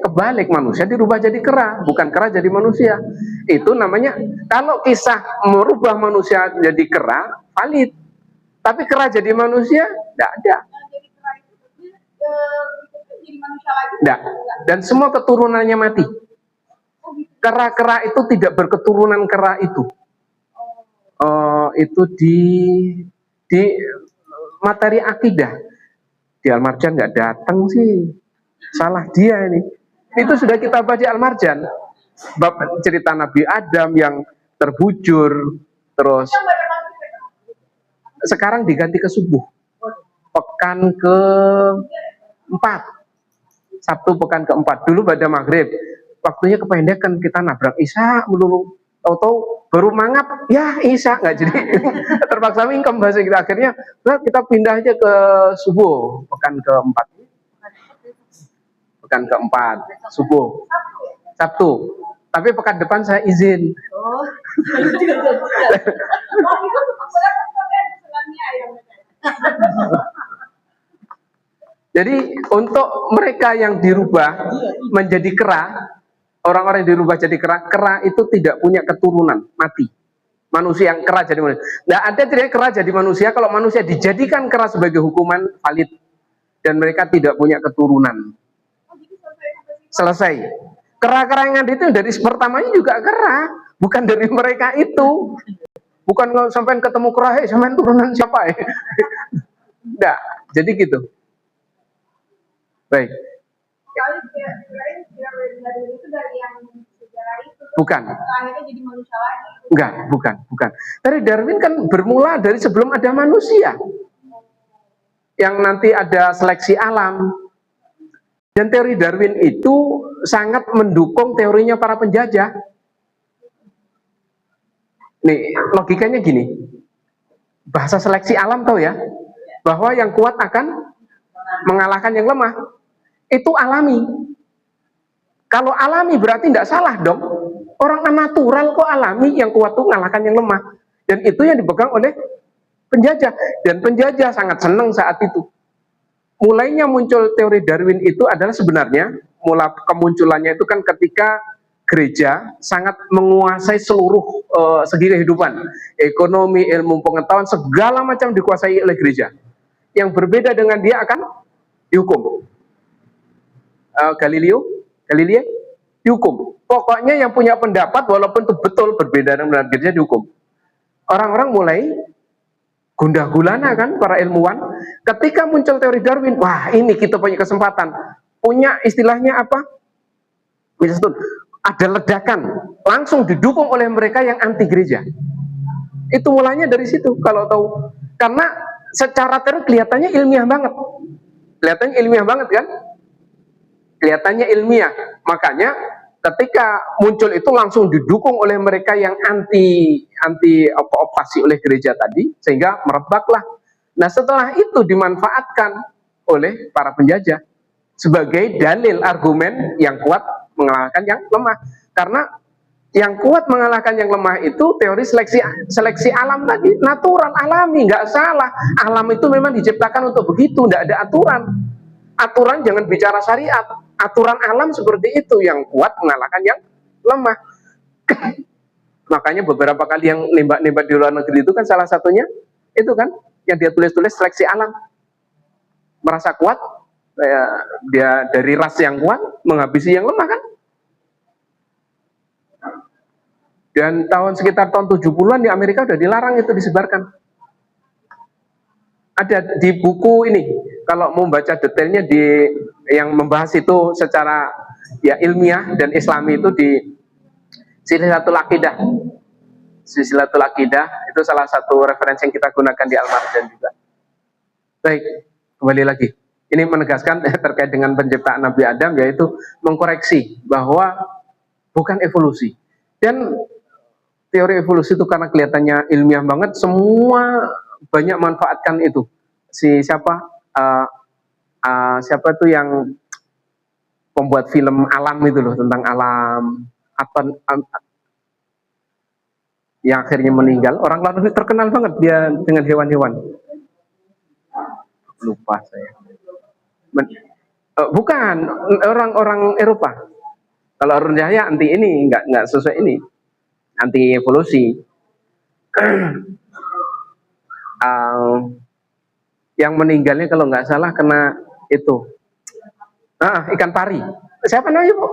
kebalik, manusia dirubah jadi kera, bukan kera jadi manusia. Itu namanya, kalau kisah merubah manusia jadi kera, valid. Tapi kera jadi manusia, tidak ada. Yang jadi kera itu manusia lagi? Enggak. Dan semua keturunannya mati. Kera-kera itu tidak berketurunan kera itu. Itu di materi akidah. Di Al-Marjan nggak datang sih. Salah dia ini. Itu sudah kita baca Al-Marjan. Bab cerita Nabi Adam yang terbujur, terus sekarang diganti ke subuh. Pekan ke-4. Sabtu pekan ke-4. Dulu pada maghrib. Waktunya kependekan, kita nabrak Isya melulu. Tahu-tahu baru mangap, ya Isya nggak jadi. Terpaksa mingkem bahasa kita. Akhirnya kita pindah aja ke subuh. Pekan ke-4. Pekan ke-4. Subuh. Sabtu. Tapi pekan depan saya izin. Oh, Jadi untuk mereka yang dirubah menjadi kera, orang-orang yang dirubah jadi kera, kera itu tidak punya keturunan, mati. Manusia yang kera jadi manusia. Nggak ada tidak kera jadi manusia kalau manusia dijadikan kera sebagai hukuman valid dan mereka tidak punya keturunan. Selesai. Kera-kera yang ada itu dari pertamanya juga kera, bukan dari mereka itu. Bukan kalau sampai ketemu kera, sampai turunan siapa ya? Nggak, jadi gitu. Baik. Bukan. Akhirnya jadi manusia lagi. Enggak, bukan. Dari Darwin kan bermula dari sebelum ada manusia. Yang nanti ada seleksi alam. Dan teori Darwin itu sangat mendukung teorinya para penjajah. Nih, logikanya gini. Bahasa seleksi alam tahu ya? Bahwa yang kuat akan mengalahkan yang lemah. Itu alami. Kalau alami berarti tidak salah dong. Orang natural kok alami, yang kuat tuh mengalahkan yang lemah. Dan itu yang dipegang oleh penjajah. Dan penjajah sangat senang saat itu. Mulainya muncul teori Darwin itu adalah sebenarnya, mula kemunculannya itu kan ketika gereja sangat menguasai seluruh segi kehidupan. Ekonomi, ilmu pengetahuan, segala macam dikuasai oleh gereja. Yang berbeda dengan dia akan dihukum. Galileo dihukum. Pokoknya yang punya pendapat walaupun itu betul berbeda dengan gereja dihukum. Orang-orang mulai gundah gulana kan para ilmuwan. Ketika muncul teori Darwin, wah ini kita punya kesempatan. Punya istilahnya apa? Misalnya ada ledakan, langsung didukung oleh mereka yang anti gereja. Itu mulanya dari situ kalau tahu. Karena secara teori kelihatannya ilmiah banget. Kelihatannya ilmiah banget kan? Kelihatannya ilmiah. Makanya ketika muncul itu langsung didukung oleh mereka yang anti opasi oleh gereja tadi, sehingga merebaklah. Nah setelah itu dimanfaatkan oleh para penjajah sebagai dalil argumen yang kuat mengalahkan yang lemah. Karena yang kuat mengalahkan yang lemah itu teori seleksi alam tadi, natural, alami, nggak salah. Alam itu memang diciptakan untuk begitu, nggak ada aturan. Aturan jangan bicara syariat. Aturan alam seperti itu, yang kuat mengalahkan yang lemah. Makanya beberapa kali yang nembak-nembak di luar negeri itu kan salah satunya itu kan yang dia tulis-tulis seleksi alam. Merasa kuat, dia dari ras yang kuat menghabisi yang lemah kan. Dan sekitar tahun 70-an di Amerika udah dilarang itu disebarkan. Ada di buku ini, kalau mau baca detailnya yang membahas itu secara ya ilmiah dan islami itu di Silsilatul Aqidah. Silsilatul Aqidah itu salah satu referensi yang kita gunakan di Al-Marjan juga. Baik, kembali lagi. Ini menegaskan terkait dengan penciptaan Nabi Adam, yaitu mengkoreksi bahwa bukan evolusi. Dan teori evolusi itu karena kelihatannya ilmiah banget, semua banyak manfaatkan itu. Siapa itu yang pembuat film alam itu loh, tentang alam yang akhirnya meninggal. Orang luar negeri terkenal banget dia dengan hewan-hewan. Lupa saya. Bukan orang-orang Eropa. Kalau Arun Cahaya anti ini, nggak sesuai ini, anti evolusi. Yang meninggalnya kalau nggak salah kena itu Ikan pari. Siapa namanya, Bu?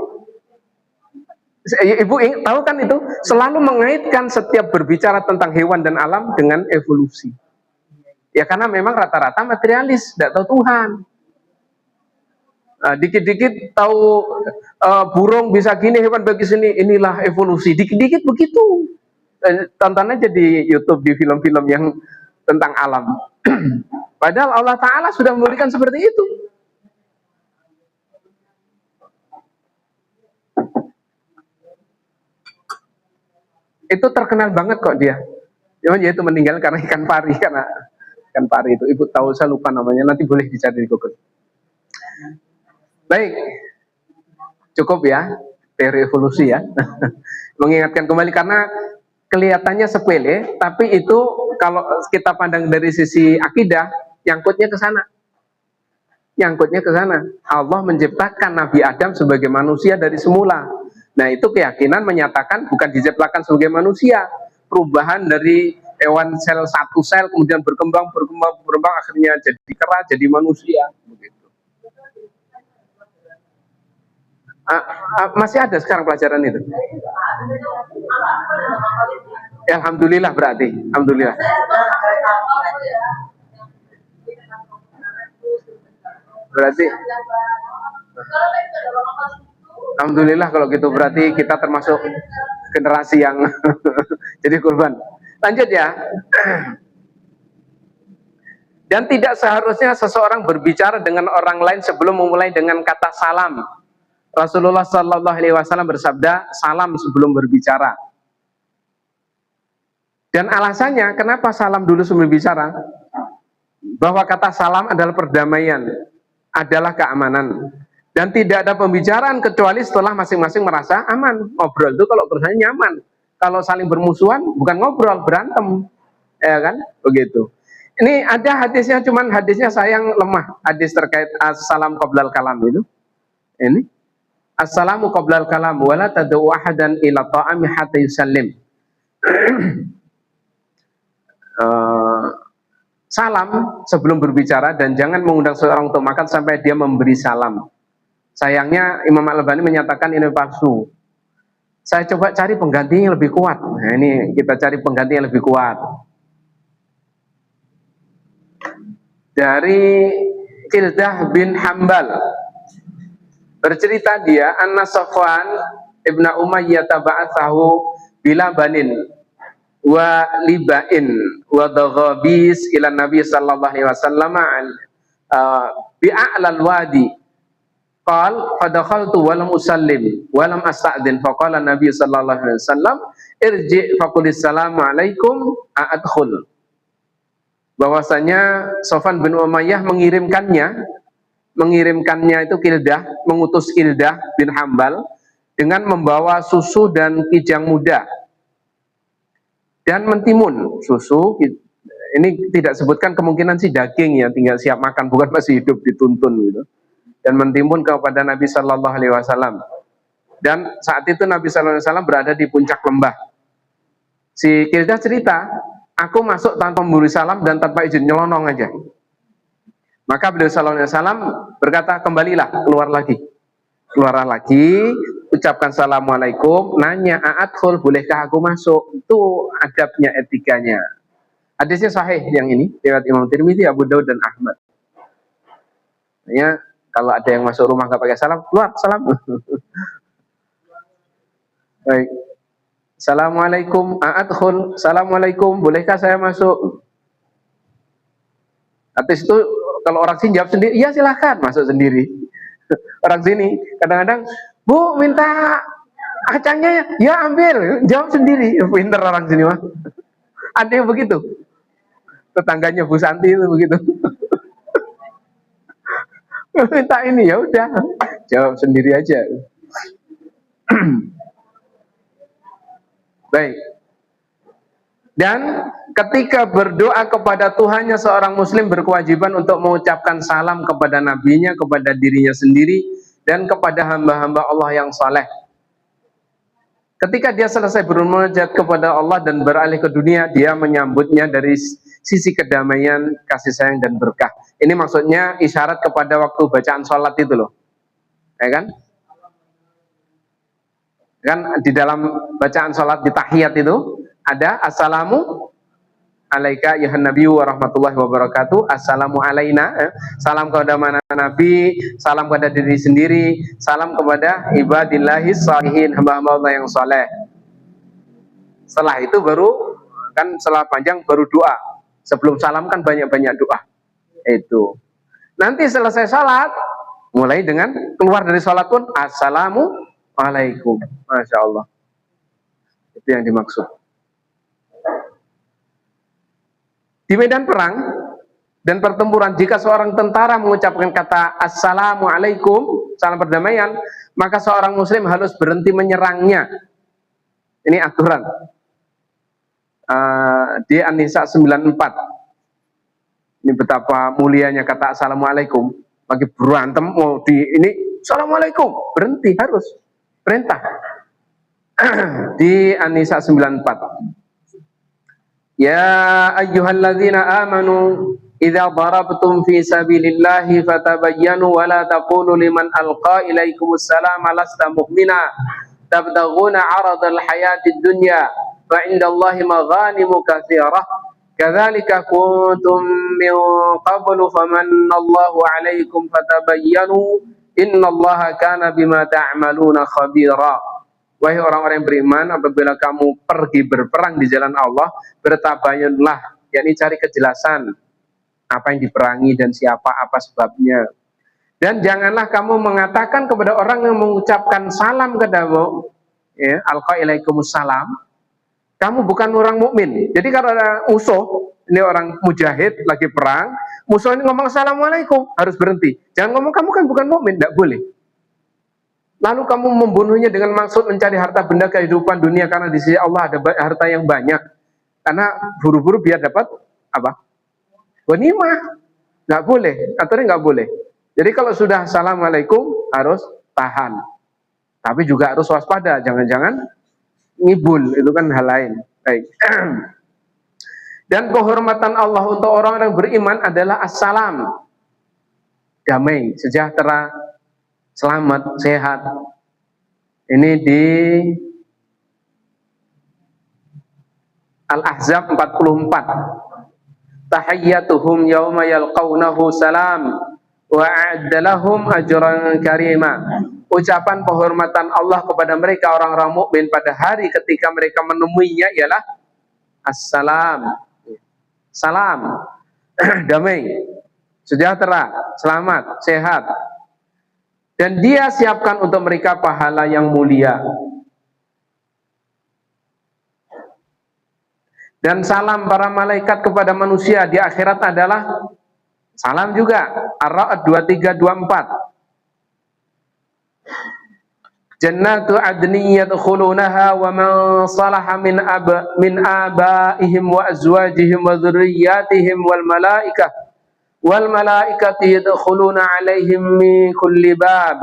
Ibu tahu kan itu? Selalu mengaitkan setiap berbicara tentang hewan dan alam dengan evolusi. Ya karena memang rata-rata materialis, tidak tahu Tuhan. Dikit-dikit tahu burung bisa gini, hewan bagi sini, inilah evolusi. Dikit-dikit begitu. Tonton aja di YouTube, di film-film yang tentang alam. Padahal Allah Ta'ala sudah memberikan seperti itu. Itu terkenal banget kok dia. Cuman dia itu meninggal karena ikan pari, karena ikan pari itu. Ibu tahu, saya lupa namanya, nanti boleh dicari di Google. Baik, cukup ya teori evolusi ya. Mengingatkan kembali karena kelihatannya sepele, tapi itu kalau kita pandang dari sisi akidah, nyangkutnya ke sana. Nyangkutnya ke sana. Allah menciptakan Nabi Adam sebagai manusia dari semula. Nah, itu keyakinan menyatakan bukan diciptakan sebagai manusia. Perubahan dari hewan sel satu sel kemudian berkembang akhirnya jadi kera, jadi manusia. Begitu. Masih ada sekarang pelajaran itu? Ya, alhamdulillah berarti. Alhamdulillah. Berarti alhamdulillah kalau gitu, berarti kita termasuk generasi yang jadi korban. Lanjut ya. Dan tidak seharusnya seseorang berbicara dengan orang lain sebelum memulai dengan kata salam. Rasulullah Shallallahu Alaihi Wasallam bersabda, salam sebelum berbicara. Dan alasannya kenapa salam dulu sebelum berbicara? Bahwa kata salam adalah perdamaian, adalah keamanan. Dan tidak ada pembicaraan kecuali setelah masing-masing merasa aman. Ngobrol itu kalau kesannya nyaman. Kalau saling bermusuhan bukan ngobrol, berantem. Ya kan? Begitu. Ini ada hadisnya, cuman hadisnya sayang lemah. Hadis terkait as-salam qoblal kalam itu. Ini. Assalamu qoblal kalam wala tad'u ahadan ila ta'ami hatta yusallim. Salam sebelum berbicara dan jangan mengundang seseorang untuk makan sampai dia memberi salam. Sayangnya Imam Al-Albani menyatakan ini palsu. Saya coba cari penggantinya yang lebih kuat. Nah, ini kita cari pengganti yang lebih kuat. Dari Kildah bin Hambal. Bercerita dia, Anna Safwan ibn Umayyah taba'athahu bila banin wa libain wa daghabis ila Nabi sallallahu alaihi wasallam bi'a'lal wadi. Qal fadakhaltu wa lam usallim wa lam asta'din faqala Nabi sallallahu alaihi wasallam irji faqul assalamu alaikum a'adkhul. Bahwasanya Safwan bin Umayyah mengirimkannya itu Kildah, mengutus Kildah bin Hambal dengan membawa susu dan kijang muda dan mentimun. Susu ini tidak sebutkan, kemungkinan sih daging ya, tinggal siap makan, bukan masih hidup dituntun gitu. Dan mentimun kepada Nabi Shallallahu Alaihi Wasallam. Dan saat itu Nabi Shallallahu Alaihi Wasallam berada di puncak lembah. Si Kildah cerita, aku masuk tanpa memberi salam dan tanpa izin, nyelonong aja. Maka beliau Shallallahu Alaihi Wasallam berkata, kembalilah, keluarlah lagi, ucapkan assalamualaikum, nanya a'adkhul, bolehkah aku masuk? Itu adabnya, etikanya. Hadisnya sahih yang ini, riwayat Imam Tirmidzi, Abu Daud dan Ahmad. Ya, kalau ada yang masuk rumah nggak pakai salam, keluar salam. Baik. Assalamualaikum, a'adkhul, assalamualaikum, bolehkah saya masuk? Atas itu kalau orang sini jawab sendiri, iya silahkan masuk sendiri. Orang sini kadang-kadang, Bu minta kacangnya ya, ya ambil, jawab sendiri. Pinter orang sini mah. Ada yang begitu. Tetangganya Bu Santi itu begitu. Minta ini ya udah, jawab sendiri aja. Baik. Dan ketika berdoa kepada Tuhannya, seorang muslim berkewajiban untuk mengucapkan salam kepada nabinya, kepada dirinya sendiri, dan kepada hamba-hamba Allah yang saleh. Ketika dia selesai bermunajat kepada Allah dan beralih ke dunia, dia menyambutnya dari sisi kedamaian, kasih sayang, dan berkah. Ini maksudnya isyarat kepada waktu bacaan sholat itu loh. ya kan? Kan di dalam bacaan sholat di tahiyat itu ada assalamu alaika ya nabiyyu wa rahmatullahi wabarakatuh, assalamu alaina, salam kepada mana nabi, salam kepada diri sendiri, salam kepada ibadillahis shalihin, hamba-hamba Allah yang soleh. Setelah itu baru kan setelah panjang baru doa. Sebelum salam kan banyak-banyak doa. Itu. Nanti selesai sholat, mulai dengan keluar dari sholat pun assalamu alaikum. Masya Allah. Itu yang dimaksud. Di medan perang dan pertempuran, jika seorang tentara mengucapkan kata assalamu alaikum, salam perdamaian, maka seorang muslim harus berhenti menyerangnya. Ini aturan. Di An-Nisa 94. Ini betapa mulianya kata assalamualaikum. Lagi berantem mau di ini assalamualaikum, berhenti, harus perintah. Di An-Nisa 94. Ya ayyuhalladzina amanu idza darabtum fi sabilillahi fatabayyanu wa la taqulu liman alqa ilaikumus salama lasta mu'mina tabtaghuna 'aradal hayatid dunya fa indallahi maghanimu katsirah kadzalika kuntum min qablu famanallahu 'alaikum fatabayyanu innallaha kana bima ta'maluna khabira. Wahai orang-orang yang beriman, apabila kamu pergi berperang di jalan Allah, bertabayunlah, yakni cari kejelasan apa yang diperangi dan siapa, apa sebabnya. Dan janganlah kamu mengatakan kepada orang yang mengucapkan salam kepada ya, alqa ilaikumus salam, kamu bukan orang mukmin. Jadi kalau ada musuh, ini orang mujahid lagi perang, musuh ini ngomong assalamualaikum, harus berhenti. Jangan ngomong kamu kan bukan mukmin, tidak boleh. Lalu kamu membunuhnya dengan maksud mencari harta benda kehidupan dunia, karena di sisi Allah ada harta yang banyak. Karena buru-buru biar dapat apa? Ghanimah. Nggak boleh, aturannya nggak boleh. Jadi kalau sudah assalamualaikum harus tahan. Tapi juga harus waspada, jangan-jangan ngibul, itu kan hal lain. Baik. Dan kehormatan Allah untuk orang-orang beriman adalah assalam. Damai, sejahtera, selamat, sehat. Ini di Al-Ahzab 44. Tahiyyatuhum yawma yalqawnahu salam wa a'adda lahum ajran karima. Ucapan penghormatan Allah kepada mereka orang-orang mukmin pada hari ketika mereka menemuinya ialah assalam. Salam. Damai, sejahtera, selamat, sehat. Dan dia siapkan untuk mereka pahala yang mulia. Dan salam para malaikat kepada manusia di akhirat adalah salam juga. Ar-Ra'd 2324. Jannatu adni yadkhulunaha wa man salaha min abaihim wa azwajihim wa dhurriyyatihim wal malaikati yadkhuluna alaihim min kulli bab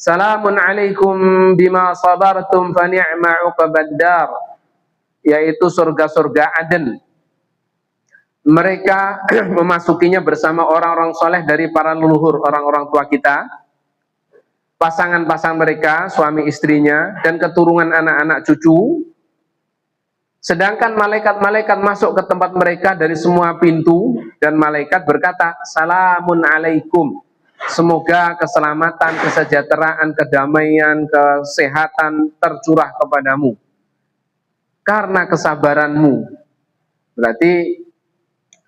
salamun alaikum bima sabartum fa ni'ma 'uqbaddar, yaitu surga-surga Aden. Mereka memasukinya bersama orang-orang soleh dari para leluhur, orang-orang tua kita, pasangan-pasangan mereka, suami istrinya, dan keturunan anak-anak cucu. Sedangkan malaikat-malaikat masuk ke tempat mereka dari semua pintu, dan malaikat berkata, salamun alaikum. Semoga keselamatan, kesejahteraan, kedamaian, kesehatan tercurah kepadamu karena kesabaranmu. Berarti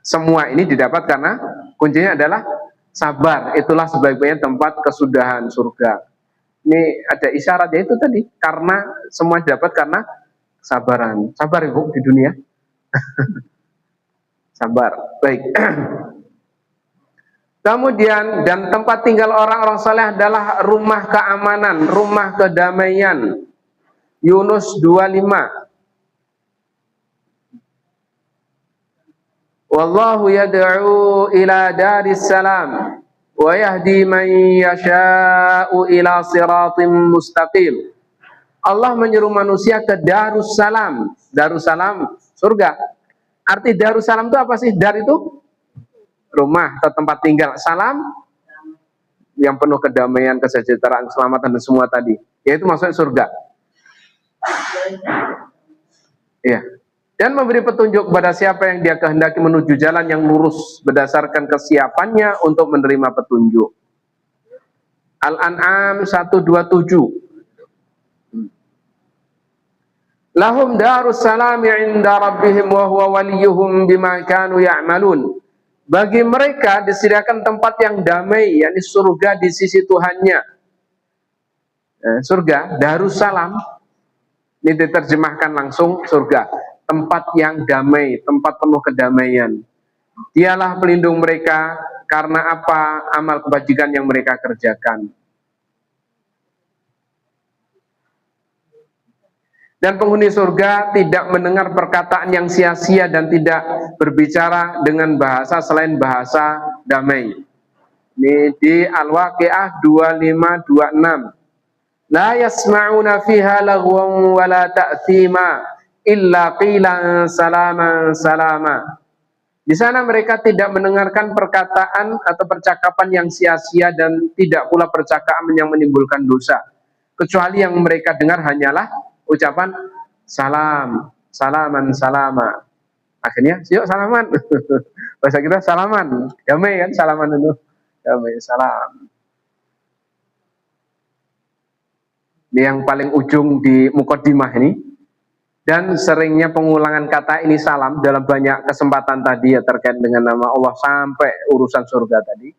semua ini didapat karena kuncinya adalah sabar. Itulah sebaik-baiknya tempat kesudahan surga. Ini ada isyaratnya itu tadi, karena semua didapat karena kesabaran. Sabar ibu di dunia. Sabar. Baik. Kemudian, dan tempat tinggal orang-orang saleh adalah rumah keamanan, rumah kedamaian. Yunus 25. Wallahu yad'u ila daris salam wa yahdi man yasha'u ila siratim mustaqim. Allah menyeru manusia ke Darussalam. Darussalam surga. Arti Darussalam itu apa sih? Dar itu rumah atau tempat tinggal. Salam yang penuh kedamaian, kesejahteraan, keselamatan dan semua tadi, yaitu masuk surga. Iya. Dan memberi petunjuk kepada siapa yang dia kehendaki menuju jalan yang lurus berdasarkan kesiapannya untuk menerima petunjuk. Al-An'am 127. Lahum darus salami 'inda rabbihim wa huwa waliyuhum bima kanu ya'malun. Bagi mereka disediakan tempat yang damai, yakni surga di sisi Tuhannya. Surga, Darussalam, ini diterjemahkan langsung surga, tempat yang damai, tempat penuh kedamaian. Dialah pelindung mereka karena apa amal kebajikan yang mereka kerjakan. Dan penghuni surga tidak mendengar perkataan yang sia-sia dan tidak berbicara dengan bahasa selain bahasa damai. Ini di Al-Waqi'ah 2526. La yasma'una fiha lagwan wa la ta'thima illa qilan salaman salama. Di sana mereka tidak mendengarkan perkataan atau percakapan yang sia-sia dan tidak pula percakapan yang menimbulkan dosa. Kecuali yang mereka dengar hanyalah ucapan salam, salaman salama. Akhirnya, yuk salaman. Bahasa kita salaman, damai kan salaman itu. Damai, salam. Ini yang paling ujung di Muqaddimah ini. Dan seringnya pengulangan kata ini salam dalam banyak kesempatan tadi ya terkait dengan nama Allah sampai urusan surga tadi.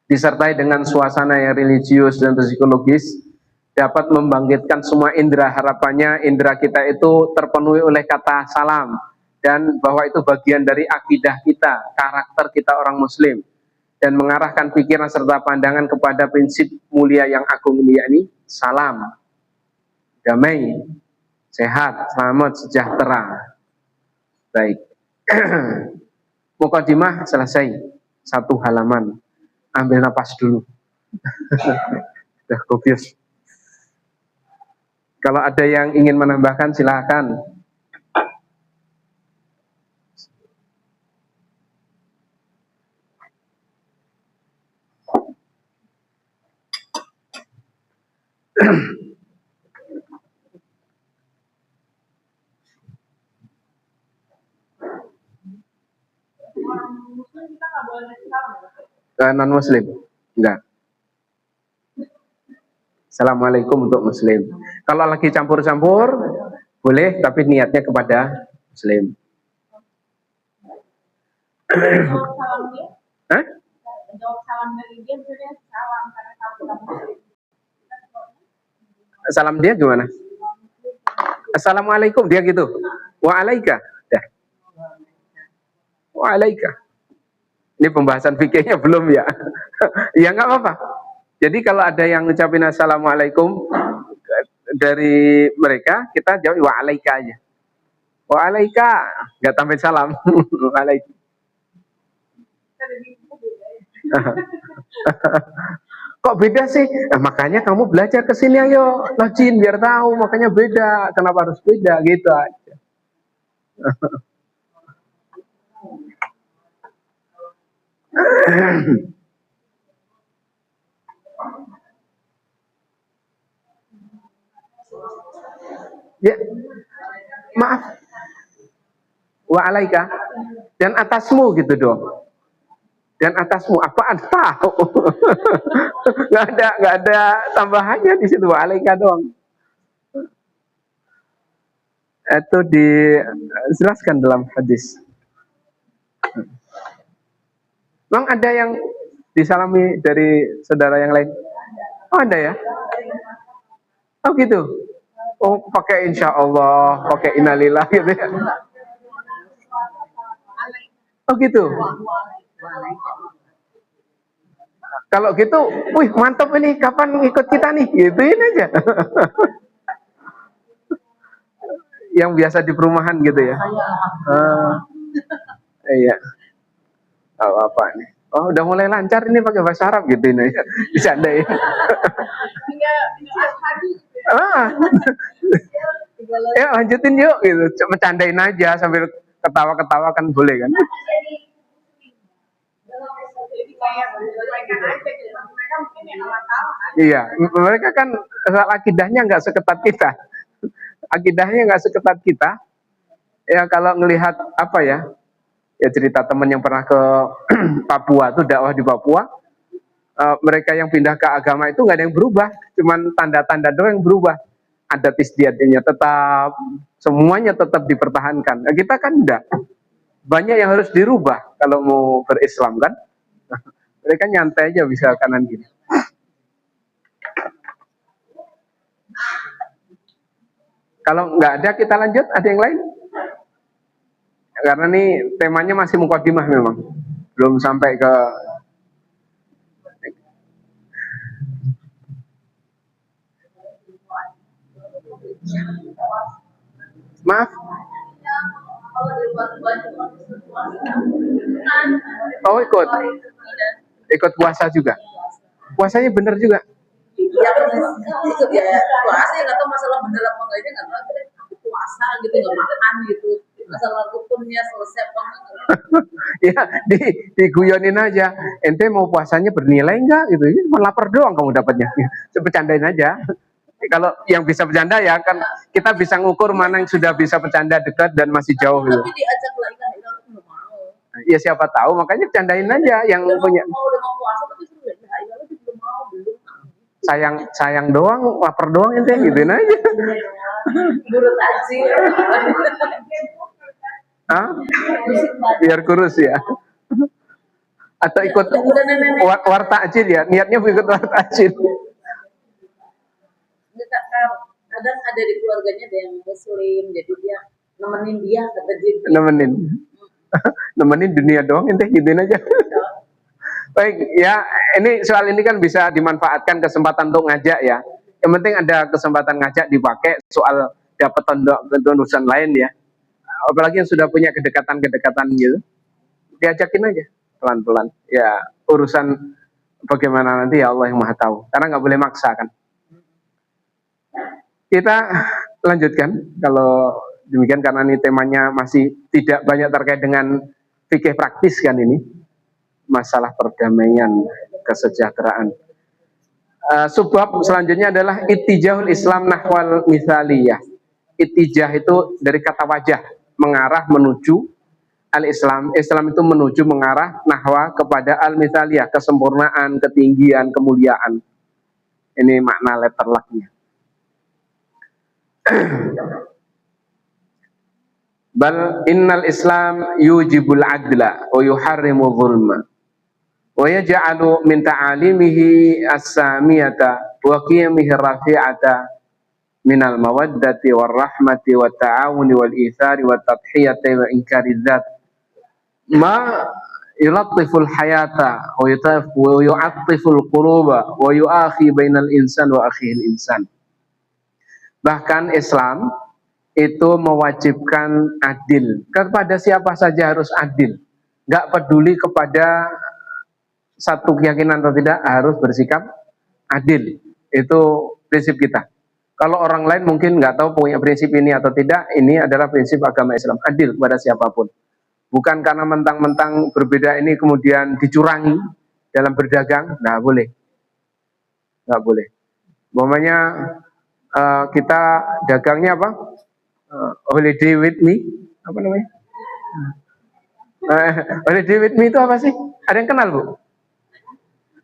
Disertai dengan suasana yang religius dan psikologis dapat membangkitkan semua indera. Harapannya indera kita itu terpenuhi oleh kata salam dan bahwa itu bagian dari akidah kita, karakter kita orang muslim, dan mengarahkan pikiran serta pandangan kepada prinsip mulia yang agung ini, yakni salam, damai, sehat, selamat, sejahtera. Baik. Muqaddimah selesai, 1 halaman. Ambil napas dulu. Sudah kopius. Kalau ada yang ingin menambahkan silakan. Muslim kita nggak boleh ngasih salam. Non muslim enggak. Assalamualaikum untuk muslim. Kalau lagi campur-campur boleh, tapi niatnya kepada muslim. Jawab salam dia. Hah? Jawab salam dari dia misalnya salam karena kamu muslim. Salam dia gimana? Assalamualaikum dia gitu. Wa'alaika. Dah. Wa'alaika. Ini pembahasan fikihnya belum ya? Ya nggak apa-apa. Jadi kalau ada yang ngucapin assalamualaikum dari mereka, kita jawab wa'alaika aja. Wa'alaika, nggak tambah salam. Wa'alaika. Kok beda sih? Makanya kamu belajar ke sini ayo, lajin biar tahu. Makanya beda. Kenapa harus beda? Gitu aja. Ya, maaf. Wa'alaika. Dan atasmu gitu dong. Dan atasmu apaan tahu? nggak ada tambahannya di situ. Wa'alaika doang. Itu dijelaskan dalam hadis. Memang ada yang disalami dari saudara yang lain? Oh ada ya? Oh gitu? Oh pakai insya Allah, pakai innalillah gitu ya? Oh gitu? Kalau gitu, wih mantap ini, kapan ikut kita nih? Gituin aja. Yang biasa di perumahan gitu ya? Iya. Oh, apa nih? Oh udah mulai lancar ini pakai bahasa Arab gitu ini. Dicandain. Ya lanjutin yuk gitu. Cuma candain aja sambil ketawa-ketawa kan boleh kan? Jadi kayak menyesuaikan aja gitu. Mereka mungkin yang nggak tahu kan. Iya, mereka kan akidahnya nggak seketat kita. Akidahnya nggak seketat kita. Ya kalau ngelihat apa ya, ya cerita teman yang pernah ke Papua tuh dakwah di Papua, mereka yang pindah ke agama itu nggak ada yang berubah, cuman tanda-tanda doang yang berubah. Adat istiadatnya tetap, semuanya tetap dipertahankan. Nah, kita kan enggak, banyak yang harus dirubah kalau mau berislam kan. Mereka nyantai aja bisa kanan gini. Kalau nggak ada kita lanjut, ada yang lain? Karena nih temanya masih mukadimah memang, belum sampai ke maaf. Oh ikut puasa juga. Puasanya bener juga. Ya ikut ya puasa ya nggak tahu masalah bener apa enggaknya nggak tahu kita puasa gitu nggak makan gitu masalah rukunnya selesai apa enggak. Ya diguyonin aja, ente mau puasanya bernilai enggak gitu, ini cuma lapar doang kamu dapatnya. Bercandain aja. Kalau yang bisa bercanda ya kan kita bisa ngukur mana yang sudah bisa bercanda dekat dan masih jauh gitu. Tapi diajak lagi kan itu belum mau. Ya siapa tahu, makanya bercandain aja yang punya. Udah mau puasa tapi suruh ya itu belum mau belum. Sayang doang, lapar doang ente gituin aja. Menurut Aji. Hah? Biar kurus ya. Atau ikut warta ajin ya, niatnya ikut warta ajin. Kadang ada di keluarganya ada yang muslim, jadi dia nemenin dia kata dia. Nemenin dunia doang ente gituin aja. Baik, ya ini soal ini kan bisa dimanfaatkan kesempatan untuk ngajak ya. Yang penting ada kesempatan ngajak dipakai soal dapat urusan lain ya. Apalagi yang sudah punya kedekatan-kedekatan gitu, diajakin aja pelan-pelan. Ya urusan bagaimana nanti ya Allah yang Maha tahu. Karena nggak boleh maksa kan. Kita lanjutkan kalau demikian karena ini temanya masih tidak banyak terkait dengan fikih praktis kan ini. Masalah perdamaian, kesejahteraan. Sebab selanjutnya adalah ittijahul Islam nahwal mithaliyah. Ittijah itu dari kata wajah, mengarah menuju al-Islam. Islam itu menuju mengarah nahwa kepada al-mithaliyah, kesempurnaan, ketinggian, kemuliaan. Ini makna letter luck-nya. Bal innal Islam yujibul adla wa yuharrimu dhulma wa yaj'alu min ta'alimihi as-samiyata wa qiyamihi rafi'ata minal mawaddati war rahmati wat ta'awuni wal ithari wat tadhiyati wa inkari dzat ma yulattiful hayata wa yu'attiful quruba wa yu'akhi bainal insan wa akhihil insan. Bahkan Islam itu mewajibkan adil. Kepada siapa saja harus adil. Gak peduli kepada satu keyakinan atau tidak, harus bersikap adil. Itu prinsip kita. Kalau orang lain mungkin nggak tahu punya prinsip ini atau tidak, ini adalah prinsip agama Islam. Adil kepada siapapun. Bukan karena mentang-mentang berbeda ini kemudian dicurangi dalam berdagang. Nggak boleh. Nggak boleh. Umpamanya kita dagangnya apa? Holiday with me, apa namanya? Holiday with me itu apa sih? Ada yang kenal bu?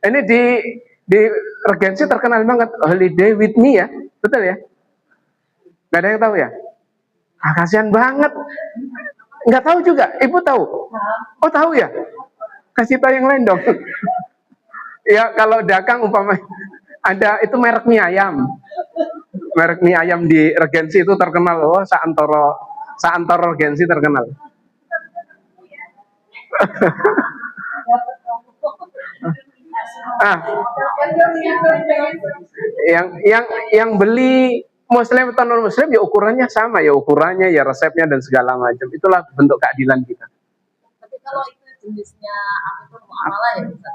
Ini di Regensi terkenal banget Holiday with me ya, betul ya? Gak ada yang tahu ya? Ah, kasihan banget. Nggak tahu juga, ibu tahu? Oh tahu ya? Kasih tahu yang lain dong. Ya kalau dagang umpamanya ada itu merek mie ayam. Merek mie ayam di Regensi itu terkenal. Oh, Saantoro Regensi terkenal. Yang beli Muslim atau non Muslim ya ukurannya sama, ya ukurannya, ya resepnya dan segala macam. Itulah bentuk keadilan kita. Tapi kalau itu jenisnya apa itu muamalah ya bisa.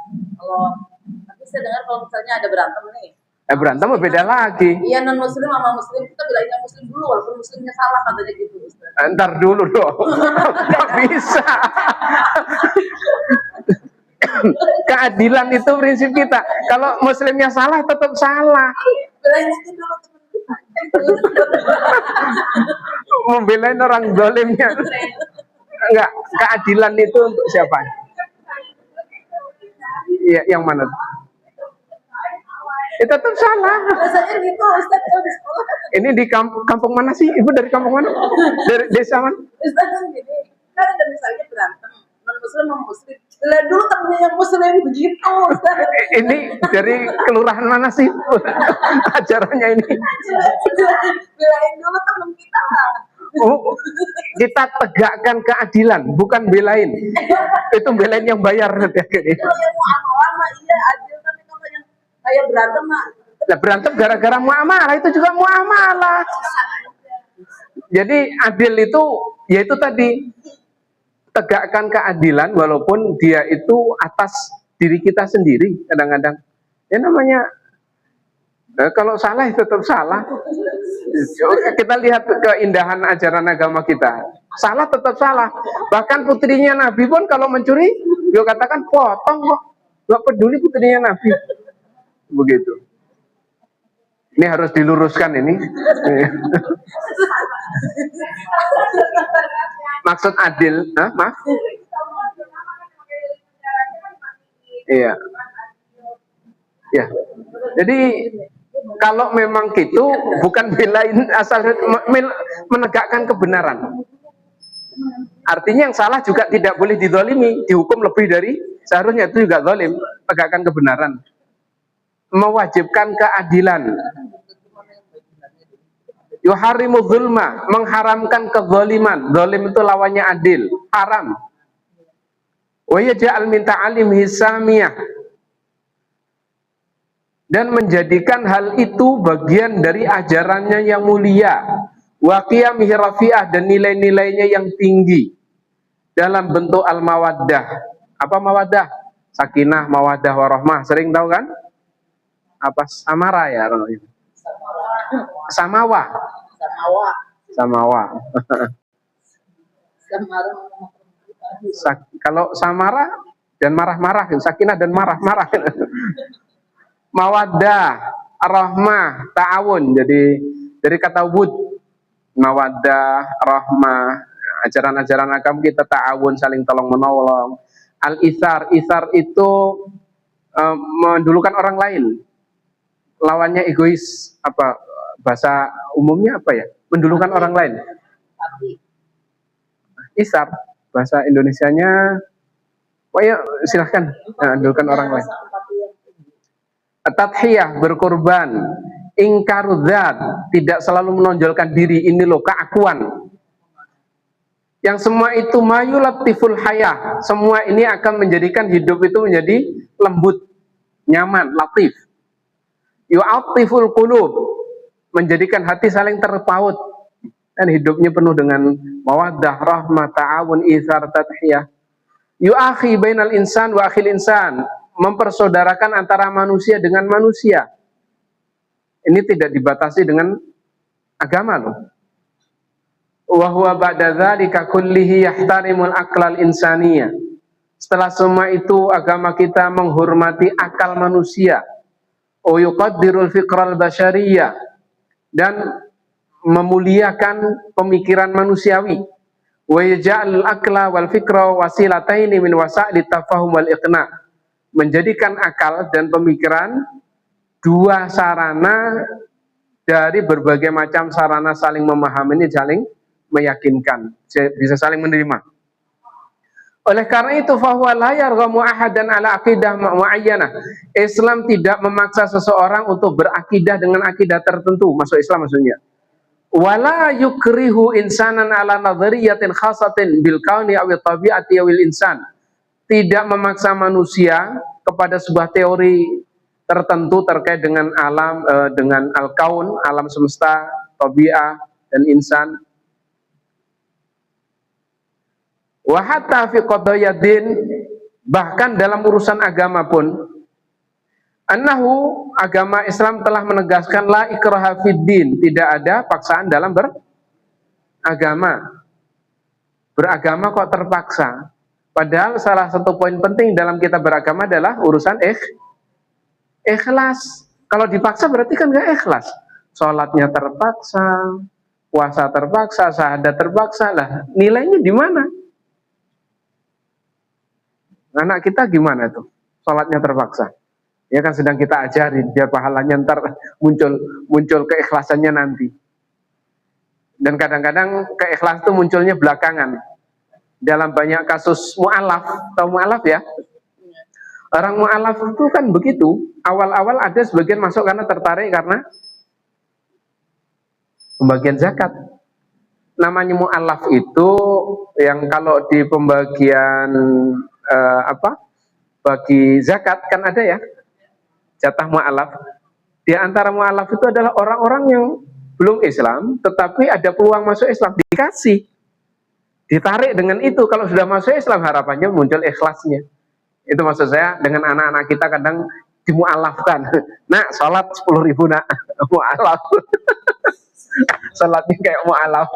Tapi saya dengar kalau misalnya ada berantem nih. Berantem beda lagi. Iya non muslim sama muslim kita bilangnya muslim dulu walaupun muslimnya salah katanya gitu Ustaz. Ntar dulu dong. Gak bisa. Keadilan itu prinsip kita. Kalau muslimnya salah tetap salah. Belain aja dulu temen kita. Membelain orang zalimnya. Enggak, keadilan itu untuk siapa? Iya, yang mana? Tetap salah. Biasanya gitu Ustaz kalau di sekolah kan. Ini di kampung mana sih? Ibu dari kampung mana? Dari desa mana? Ustaz kan gini, kan ada misalnya berantem non muslim sama muslim. Lah dulu temennya yang muslim begitu Ustaz. Ini dari kelurahan mana sih? Ajarannya ini. Belain dulu temen kita. Oh, kita tegakkan keadilan, bukan belain. Itu belain yang bayar nanti akhirnya. Kalau yang mau lama iya adil, tapi kalau yang kayak berantem mah Lah berantem gara-gara muamalah, itu juga muamalah. Jadi adil itu yaitu tadi tegakkan keadilan walaupun dia itu atas diri kita sendiri kadang-kadang. Ya namanya kalau salah tetap salah. Kita lihat keindahan ajaran agama kita. Salah tetap salah. Bahkan putrinya Nabi pun kalau mencuri, dia katakan potong kok. Gak peduli putrinya Nabi. Begitu. Ini harus diluruskan ini. Maksud adil, maaf. Iya. Ya. Jadi kalau memang gitu bukan belain asal menegakkan kebenaran. Artinya yang salah juga tidak boleh dizalimi, dihukum lebih dari seharusnya, itu juga zalim. Tegakkan kebenaran. Mewajibkan keadilan. Yuharimu zulma, mengharamkan kezaliman. Zalim itu lawannya adil, haram. Wa yaj'al min ta'alim hisamiyah, dan menjadikan hal itu bagian dari ajarannya yang mulia, wa qiyamihi rafi'ah, dan nilai-nilainya yang tinggi dalam bentuk al-mawaddah. Apa mawaddah? Sakinah, mawaddah, warahmah. Sering tahu kan? Apa samara ya? Samawa. Kalau samara dan marah-marah, sakinah dan marah-marah. Mawaddah, rahmah, ta'awun. Jadi dari kata wud, mawaddah, rahmah, ajaran-ajaran agama kita ta'awun, saling tolong menolong. Al-ithar, ithar itu mendulukan orang lain. Lawannya egois. Apa bahasa umumnya apa ya? Mendulukan orang lain. Ithar, bahasa Indonesianya. Oh ya, silahkan. Mendulukan orang lain. Tadhiyah, berkorban. Ingkarudzat, tidak selalu menonjolkan diri. Ini loh keakuan. Yang semua itu mayulatiful hayah. Semua ini akan menjadikan hidup itu menjadi lembut, nyaman, latif. Yu'atiful qulub, menjadikan hati saling terpaut, dan hidupnya penuh dengan mawaddah, rahmah, ta'awun, itsar, tadhiyah. Yu'akhi bainal insan wa akhil insan, mempersaudarakan antara manusia dengan manusia. Ini tidak dibatasi dengan agama loh. Wa huwa ba'da dzalika kullihi yahtarimul aqlal insaniyah. Setelah semua itu agama kita menghormati akal manusia. Wa yuqaddirul fiqral basyariyah, dan memuliakan pemikiran manusiawi. Wa yaj'al akla wal fikra wasilataini min wasa'il tafahum wal iqna, menjadikan akal dan pemikiran dua sarana dari berbagai macam sarana saling memahami, saling meyakinkan, bisa saling menerima. Oleh karena itu, fahuwa la yarghamu ahadan ala aqidah muayyanah. Islam tidak memaksa seseorang untuk berakidah dengan akidah tertentu, masuk Islam maksudnya. Wala yukrihu insanan ala nadhariyatin khasatin bil kauni aw tabi'ati awil insan. Tidak memaksa manusia kepada sebuah teori tertentu terkait dengan alam, dengan al-kaun, alam semesta, tabi'ah, dan insan. Wa hatta fi qadayadin, bahkan dalam urusan agama pun, annahu, agama Islam telah menegaskan la ikraha fiddin, tidak ada paksaan dalam beragama. Beragama kok terpaksa? Padahal salah satu poin penting dalam kita beragama adalah urusan ikhlas. Kalau dipaksa berarti kan nggak ikhlas. Sholatnya terpaksa, puasa terpaksa, syahadat terpaksa lah. Nilainya di mana? Anak kita gimana tuh? Sholatnya terpaksa. Ya kan sedang kita ajarin biar pahalanya ntar muncul keikhlasannya nanti. Dan kadang-kadang keikhlasan itu munculnya belakangan. Dalam banyak kasus mu'alaf, tahu mu'alaf ya? Orang mu'alaf itu kan begitu. Awal-awal ada sebagian masuk karena tertarik karena pembagian zakat. Namanya mu'alaf itu yang kalau di pembagian bagi zakat kan ada ya jatah mu'alaf. Di antara mu'alaf itu adalah orang-orang yang belum Islam tetapi ada peluang masuk Islam, dikasih, ditarik dengan itu. Kalau sudah masuk Islam harapannya muncul ikhlasnya. Itu maksud saya dengan anak-anak kita kadang dimu'alafkan. Nak, sholat 10.000 nak, mu'alaf. Sholatnya kayak mu'alaf.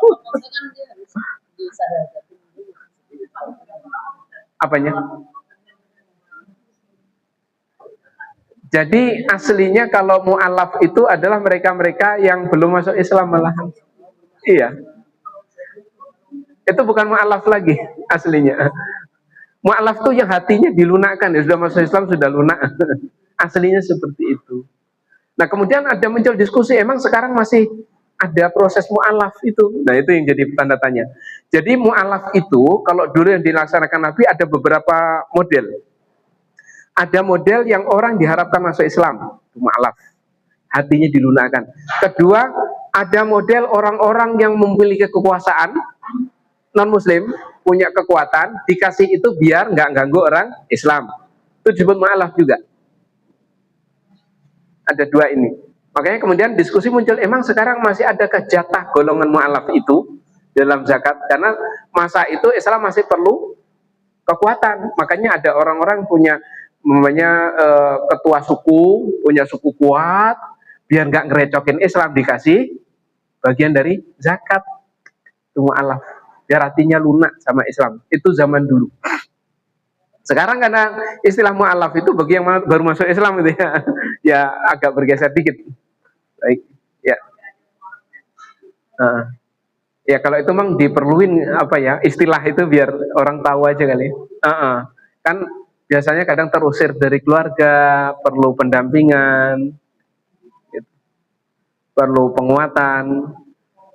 Apanya? Jadi aslinya kalau mu'alaf itu adalah mereka-mereka yang belum masuk Islam malahan. Iya. Itu bukan mu'alaf lagi aslinya. Mu'alaf itu yang hatinya dilunakkan, ya sudah masuk Islam sudah lunak. Aslinya seperti itu. Nah kemudian ada muncul diskusi, emang sekarang masih ada proses mu'alaf itu? Nah itu yang jadi tanda tanya. Jadi mu'alaf itu kalau dulu yang dilaksanakan Nabi ada beberapa model. Ada model yang orang diharapkan masuk Islam, itu mu'alaf, hatinya dilunakkan. Kedua, ada model orang-orang yang memiliki kekuasaan, non-muslim, punya kekuatan, dikasih itu biar nggak ganggu orang Islam. Itu disebut mu'alaf juga. Ada dua ini. Makanya kemudian diskusi muncul, emang sekarang masih adakah jatah golongan mu'alaf itu dalam zakat? Karena masa itu Islam masih perlu kekuatan. Makanya ada orang-orang punya ketua suku, punya suku kuat, biar nggak ngerecokin Islam, dikasih bagian dari zakat. Itu mu'alaf, biar hatinya lunak sama Islam. Itu zaman dulu. Sekarang karena istilah mu'alaf itu bagi yang baru masuk Islam itu ya, ya agak bergeser dikit. Baik, ya. Ya kalau itu memang diperluin apa ya istilah itu biar orang tahu aja kali. Kan biasanya kadang terusir dari keluarga, perlu pendampingan, gitu. Perlu penguatan,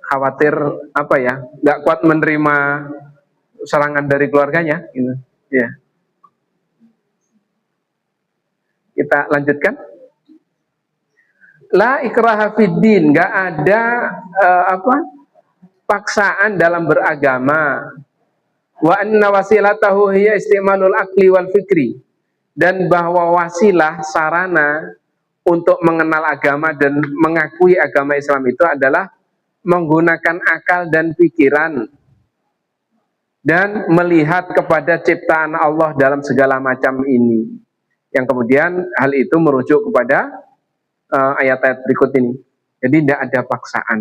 khawatir apa ya, nggak kuat menerima serangan dari keluarganya, gitu. Ya. Kita lanjutkan. La ikraha fiddin, nggak ada paksaan dalam beragama. Wa anna wasilatahu hiya istimalul akli wal fikri, dan bahwa wasilah sarana untuk mengenal agama dan mengakui agama Islam itu adalah menggunakan akal dan pikiran dan melihat kepada ciptaan Allah dalam segala macam ini. Yang kemudian hal itu merujuk kepada ayat-ayat berikut ini. Jadi tidak ada paksaan.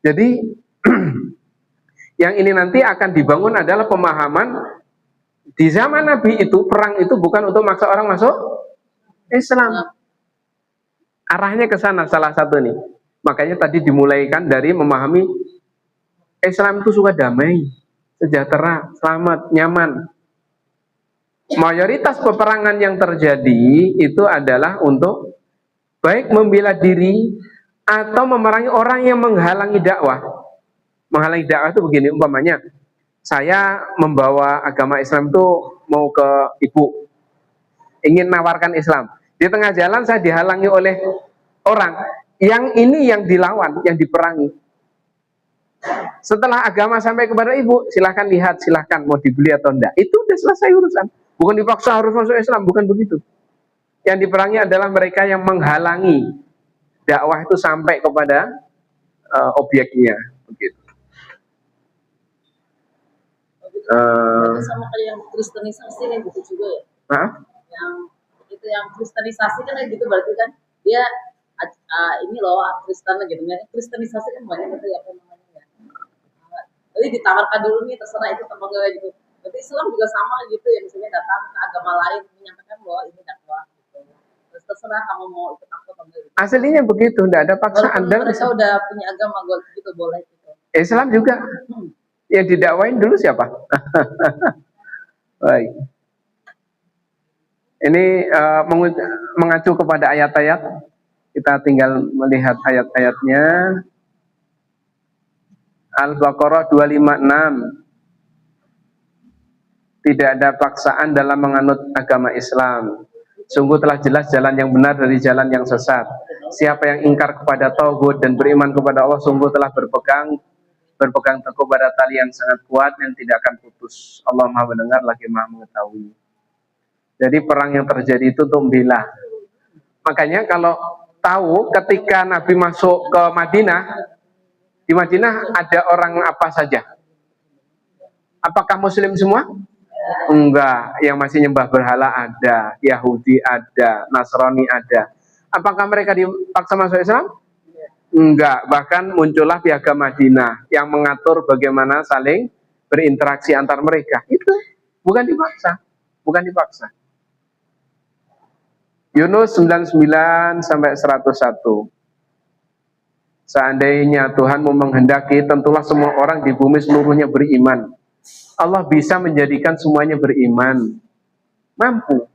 Jadi yang ini nanti akan dibangun adalah pemahaman di zaman Nabi itu perang itu bukan untuk maksa orang masuk Islam. Arahnya ke sana salah satu nih. Makanya tadi dimulaikan dari memahami Islam itu suka damai, sejahtera, selamat, nyaman. Mayoritas peperangan yang terjadi itu adalah untuk baik membela diri atau memerangi orang yang menghalangi dakwah. Menghalangi dakwah itu begini, umpamanya saya membawa agama Islam itu mau ke ibu, ingin menawarkan Islam, di tengah jalan saya dihalangi oleh orang yang ini yang dilawan, yang diperangi. Setelah agama sampai kepada ibu, silahkan lihat, silahkan mau dibeli atau enggak, itu udah selesai urusan, bukan dipaksa harus masuk Islam, bukan begitu. Yang diperangi adalah mereka yang menghalangi dakwah itu sampai kepada objeknya, begitu. Sama kayak yang kristenisasi kan gitu juga ya. Yang itu yang kristenisasi kan kayak gitu, berarti kan dia ini loh Kristen gitu. Kristenisasi kan banyak itu ya namanya ya. Jadi ditawarkan dulu nih, terserah itu teman gue gitu. Berarti Islam juga sama gitu ya, misalnya datang ke agama lain menyampaikan bahwa ini dakwah gitu. Terus terserah kamu mau ikut aku atau enggak gitu. Aslinya begitu, tidak ada paksaan. Walaupun Dan mereka udah punya agama gitu boleh gitu. Islam juga yang didakwain dulu siapa? Baik. Ini mengacu kepada ayat-ayat. Kita tinggal melihat ayat-ayatnya. Al-Baqarah 256. Tidak ada paksaan dalam menganut agama Islam. Sungguh telah jelas jalan yang benar dari jalan yang sesat. Siapa yang ingkar kepada tauhid dan beriman kepada Allah, sungguh telah berpegang teguh pada tali yang sangat kuat yang tidak akan putus. Allah Maha mendengar lagi Maha mengetahui. Jadi perang yang terjadi itu untuk membela. Makanya kalau tahu ketika Nabi masuk ke Madinah, di Madinah ada orang apa saja? Apakah Muslim semua? Enggak, yang masih nyembah berhala ada, Yahudi ada, Nasrani ada. Apakah mereka dipaksa masuk Islam? Enggak, bahkan muncullah piagam Madinah yang mengatur bagaimana saling berinteraksi antar mereka. Itu bukan dipaksa, bukan dipaksa. Yunus 99 sampai 101. Seandainya Tuhan mau menghendaki, tentulah semua orang di bumi seluruhnya beriman. Allah bisa menjadikan semuanya beriman. Mampu.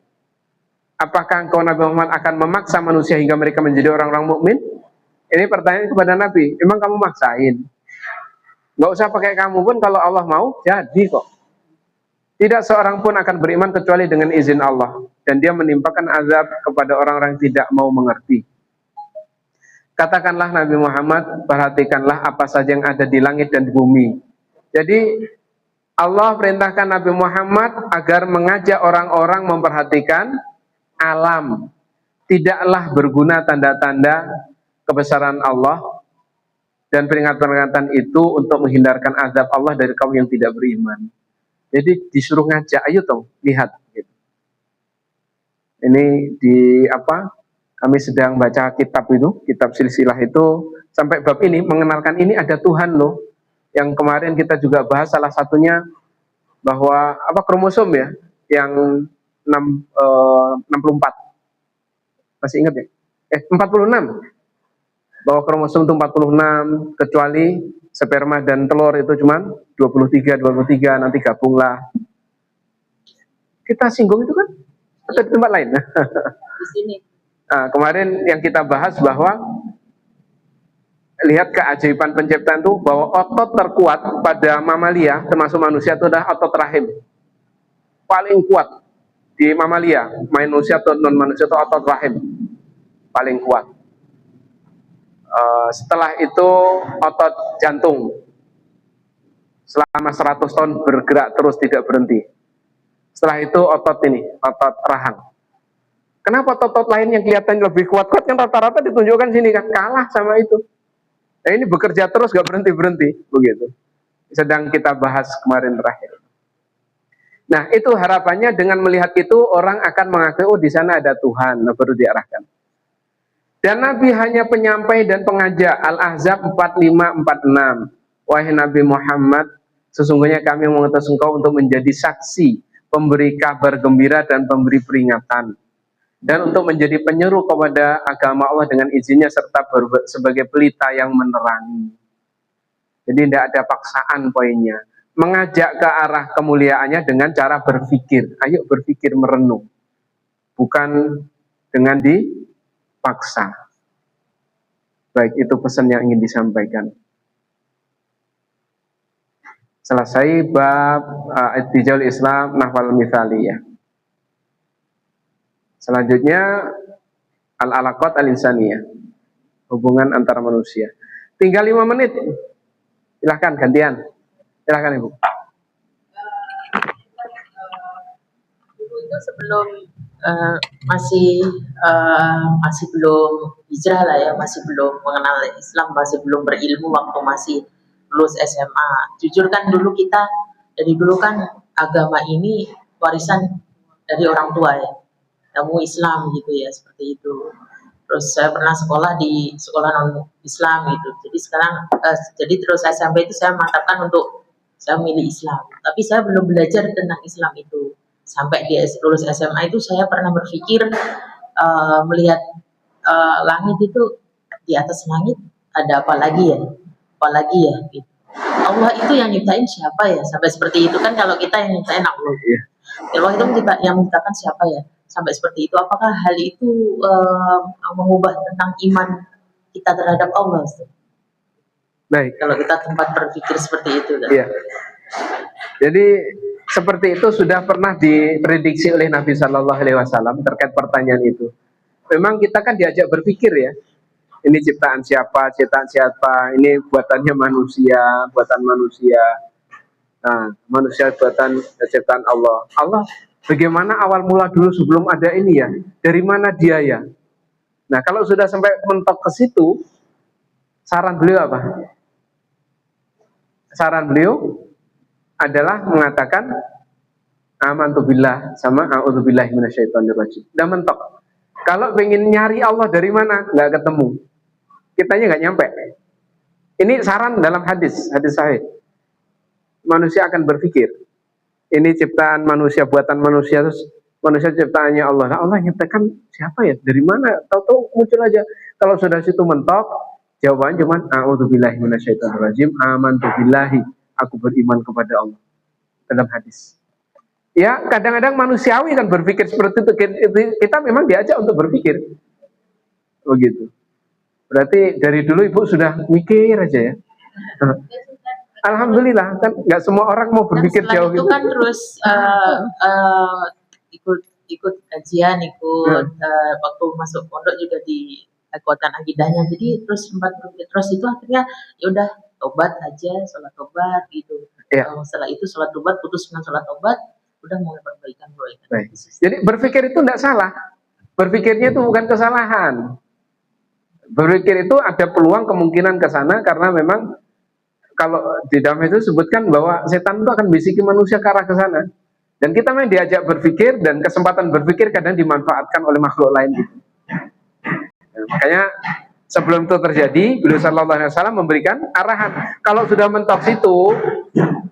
Apakah engkau Nabi Muhammad akan memaksa manusia hingga mereka menjadi orang-orang mukmin? Ini pertanyaan kepada Nabi. Emang kamu maksain? Gak usah pakai kamu pun, kalau Allah mau, jadi kok. Tidak seorang pun akan beriman kecuali dengan izin Allah. Dan dia menimpakan azab kepada orang-orang yang tidak mau mengerti. Katakanlah Nabi Muhammad, perhatikanlah apa saja yang ada di langit dan di bumi. Jadi Allah perintahkan Nabi Muhammad agar mengajak orang-orang memperhatikan alam. Tidaklah berguna tanda-tanda kebesaran Allah dan peringatan-peringatan itu untuk menghindarkan azab Allah dari kaum yang tidak beriman. Jadi disuruh ngajak, ayo dong, lihat. Ini di apa? Kami sedang baca kitab itu, kitab silsilah itu, sampai bab ini mengenalkan ini ada Tuhan loh. Yang kemarin kita juga bahas salah satunya bahwa apa kromosom ya, yang 64. Masih ingat ya? 46. Bahwa kromosom itu 46, kecuali sperma dan telur itu cuman 23, nanti gabunglah. Kita singgung itu kan? Atau di tempat lain? Di sini. Nah, kemarin yang kita bahas bahwa lihat keajaiban penciptaan itu, bahwa otot terkuat pada mamalia termasuk manusia itu adalah otot rahim. Paling kuat di mamalia, manusia atau non manusia itu otot rahim paling kuat. Setelah itu otot jantung selama 100 tahun bergerak terus tidak berhenti. Setelah itu otot ini, otot rahang. Kenapa otot lain yang kelihatan lebih kuat-kuat kan rata-rata ditunjukkan sini kan kalah sama itu. Nah ini bekerja terus gak berhenti-berhenti begitu. Sedang kita bahas kemarin terakhir. Nah itu harapannya dengan melihat itu orang akan mengakui oh di sana ada Tuhan, nah, baru diarahkan. Dan Nabi hanya penyampai dan pengajak. Al-Ahzab 45-46. Wahai Nabi Muhammad, sesungguhnya kami mengutus engkau untuk menjadi saksi, pemberi kabar gembira dan pemberi peringatan, dan untuk menjadi penyeru kepada agama Allah dengan izinnya serta sebagai pelita yang menerangi. Jadi tidak ada paksaan poinnya. Mengajak ke arah kemuliaannya dengan cara berpikir. Ayo berpikir merenung. Bukan dengan dipaksa. Baik, itu pesan yang ingin disampaikan. Selesai bab Ittijahul Islam Nahwal Mithaliyah. Selanjutnya Al-Alaqat Al-Insaniyah, hubungan antara manusia. Tinggal 5 menit. Silahkan gantian. Silahkan Ibu. Dulu itu sebelum masih belum hijrah lah ya, masih belum mengenal Islam, masih belum berilmu waktu masih lulus SMA. Jujur kan dulu kita dari dulu kan agama ini warisan dari orang tua ya, ilmu Islam gitu ya, seperti itu. Terus saya pernah sekolah di sekolah non Islam gitu. Jadi sekarang jadi terus SMP itu saya mantapkan untuk saya milih Islam. Tapi saya belum belajar tentang Islam itu. Sampai dia lulus SMA itu saya pernah berpikir melihat langit itu, di atas langit ada apa lagi ya? Apalagi ya? Gitu. Allah itu yang nyiptain siapa ya? Sampai seperti itu kan, kalau kita yang nyiptain Allah. Allah itu yang menciptakan siapa ya? Sampai seperti itu. Apakah hal itu mengubah tentang iman kita terhadap Allah? Baik. Kalau kita tempat berpikir seperti itu. Kan? Iya. Jadi seperti itu sudah pernah diprediksi oleh Nabi Shallallahu Alaihi Wasallam terkait pertanyaan itu. Memang kita kan diajak berpikir ya. Ini ciptaan siapa, ini buatannya manusia, buatan manusia. Nah, manusia buatan ciptaan Allah. Allah bagaimana awal mula dulu sebelum ada ini ya? Dari mana dia ya? Nah, kalau sudah sampai mentok ke situ, saran beliau apa? Saran beliau adalah mengatakan amantu billah sama a'udzubillahi minasyaitonirrajim. Udah mentok. Kalau pengen nyari Allah dari mana? Nggak ketemu. Kitanya nggak nyampe. Ini saran dalam hadis sahih. Manusia akan berpikir, ini ciptaan manusia, buatan manusia, terus manusia ciptaannya Allah. Nah, Allah nyiptakan siapa ya? Dari mana? Tahu-tahu muncul aja. Kalau sudah situ mentok, jawabannya cuma a'udzubillahi minasyaitonirrajim, amantu billahi, aku beriman kepada Allah. Dalam hadis. Ya, kadang-kadang manusiawi kan berpikir seperti itu. Kita memang diajak untuk berpikir. Begitu. Berarti dari dulu Ibu sudah mikir aja ya. Alhamdulillah, kan nggak semua orang mau berpikir jauh itu. Kan terus ikut kajian, waktu masuk pondok juga di kekuatan akidahnya. Jadi terus sempat berpikir, terus itu akhirnya ya udah tobat aja, sholat tobat gitu. Ya. Setelah itu sholat tobat, putus dengan sholat tobat, udah mulai perbaikan. Jadi berpikir itu tidak salah. Berpikirnya itu bukan kesalahan. Berpikir itu ada peluang kemungkinan ke sana, karena memang kalau di dalam itu disebutkan bahwa setan itu akan bisiki manusia ke arah ke sana. Dan kita memang diajak berpikir, dan kesempatan berpikir kadang dimanfaatkan oleh makhluk lain gitu. Nah, makanya sebelum itu terjadi, beliau Sallallahu Alaihi Wasallam memberikan arahan. Kalau sudah mentok situ,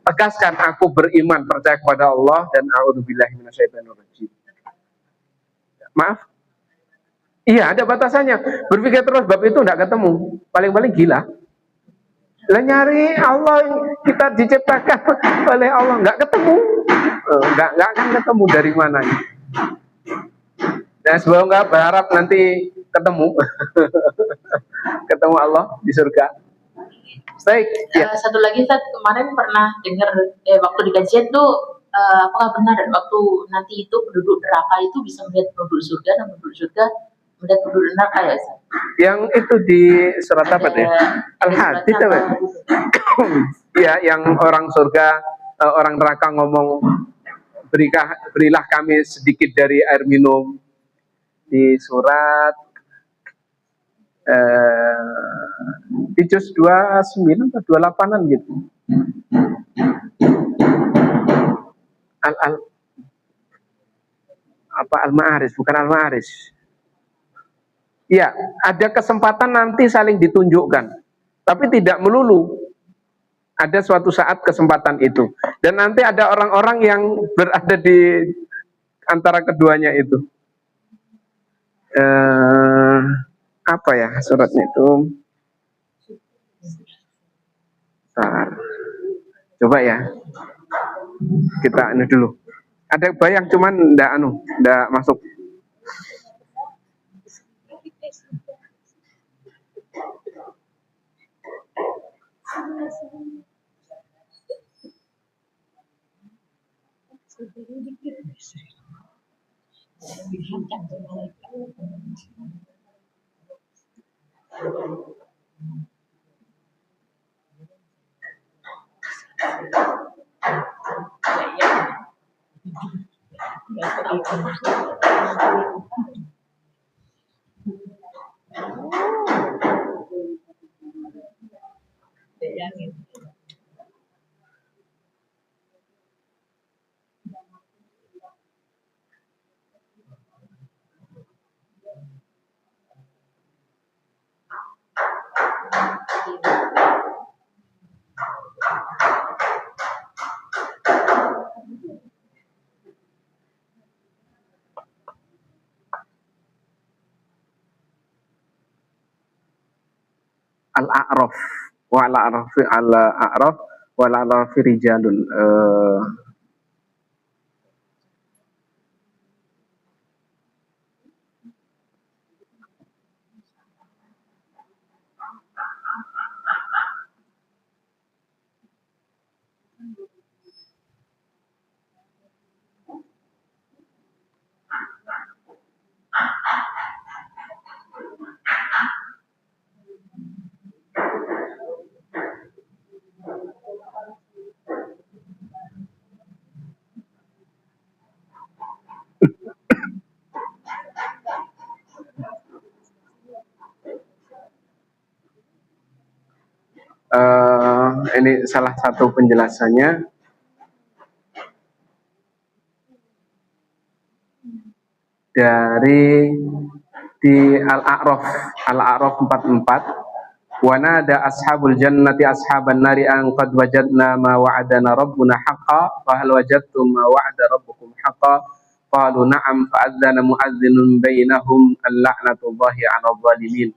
tegaskan aku beriman, percaya kepada Allah, dan a'udzubillahi minasyaitonirrajim. Maaf. Iya, ada batasannya. Berpikir terus bab itu tidak ketemu. Paling-paling gila. Lah nyari Allah, kita diciptakan oleh Allah, nggak ketemu. Nggak akan ketemu dari mana. Dan sebelum nggak berharap nanti ketemu. Ketemu Allah di surga. Baik. Ya. Satu lagi, Ustaz, kemarin pernah dengar waktu di kajian tuh, apakah benar waktu nanti itu penduduk neraka itu bisa melihat penduduk surga, dan penduduk surga melihat penduduk neraka ya, Ustaz? Yang itu di surat apa ya? Al-Hadid apa? Iya, yang orang surga, orang neraka ngomong, berilah kami sedikit dari air minum. Di surat di juz 29 atau 28-an gitu. Al-Ma'arij, bukan Al-Ma'arij. Ya, ada kesempatan nanti saling ditunjukkan, tapi tidak melulu. Ada suatu saat kesempatan itu, dan nanti ada orang-orang yang berada di antara keduanya itu. Apa ya suratnya itu? Bentar. Coba ya, kita ini dulu. Ada bayang cuman ndak masuk. Al-A'raf wa al-A'raf wa al-A'rafi rijalun. Ini salah satu penjelasannya dari di Al-A'raf 44. Wa nada ashabul jannati ashaban nari an qad wajadna ma wa'adana rabbuna haqqan fa hal wajadtum ma wa'ada rabbukum haqqan qalu na'am fa adzana mu'adzdhinun bainahum al-la'natullahi 'alal zalimin.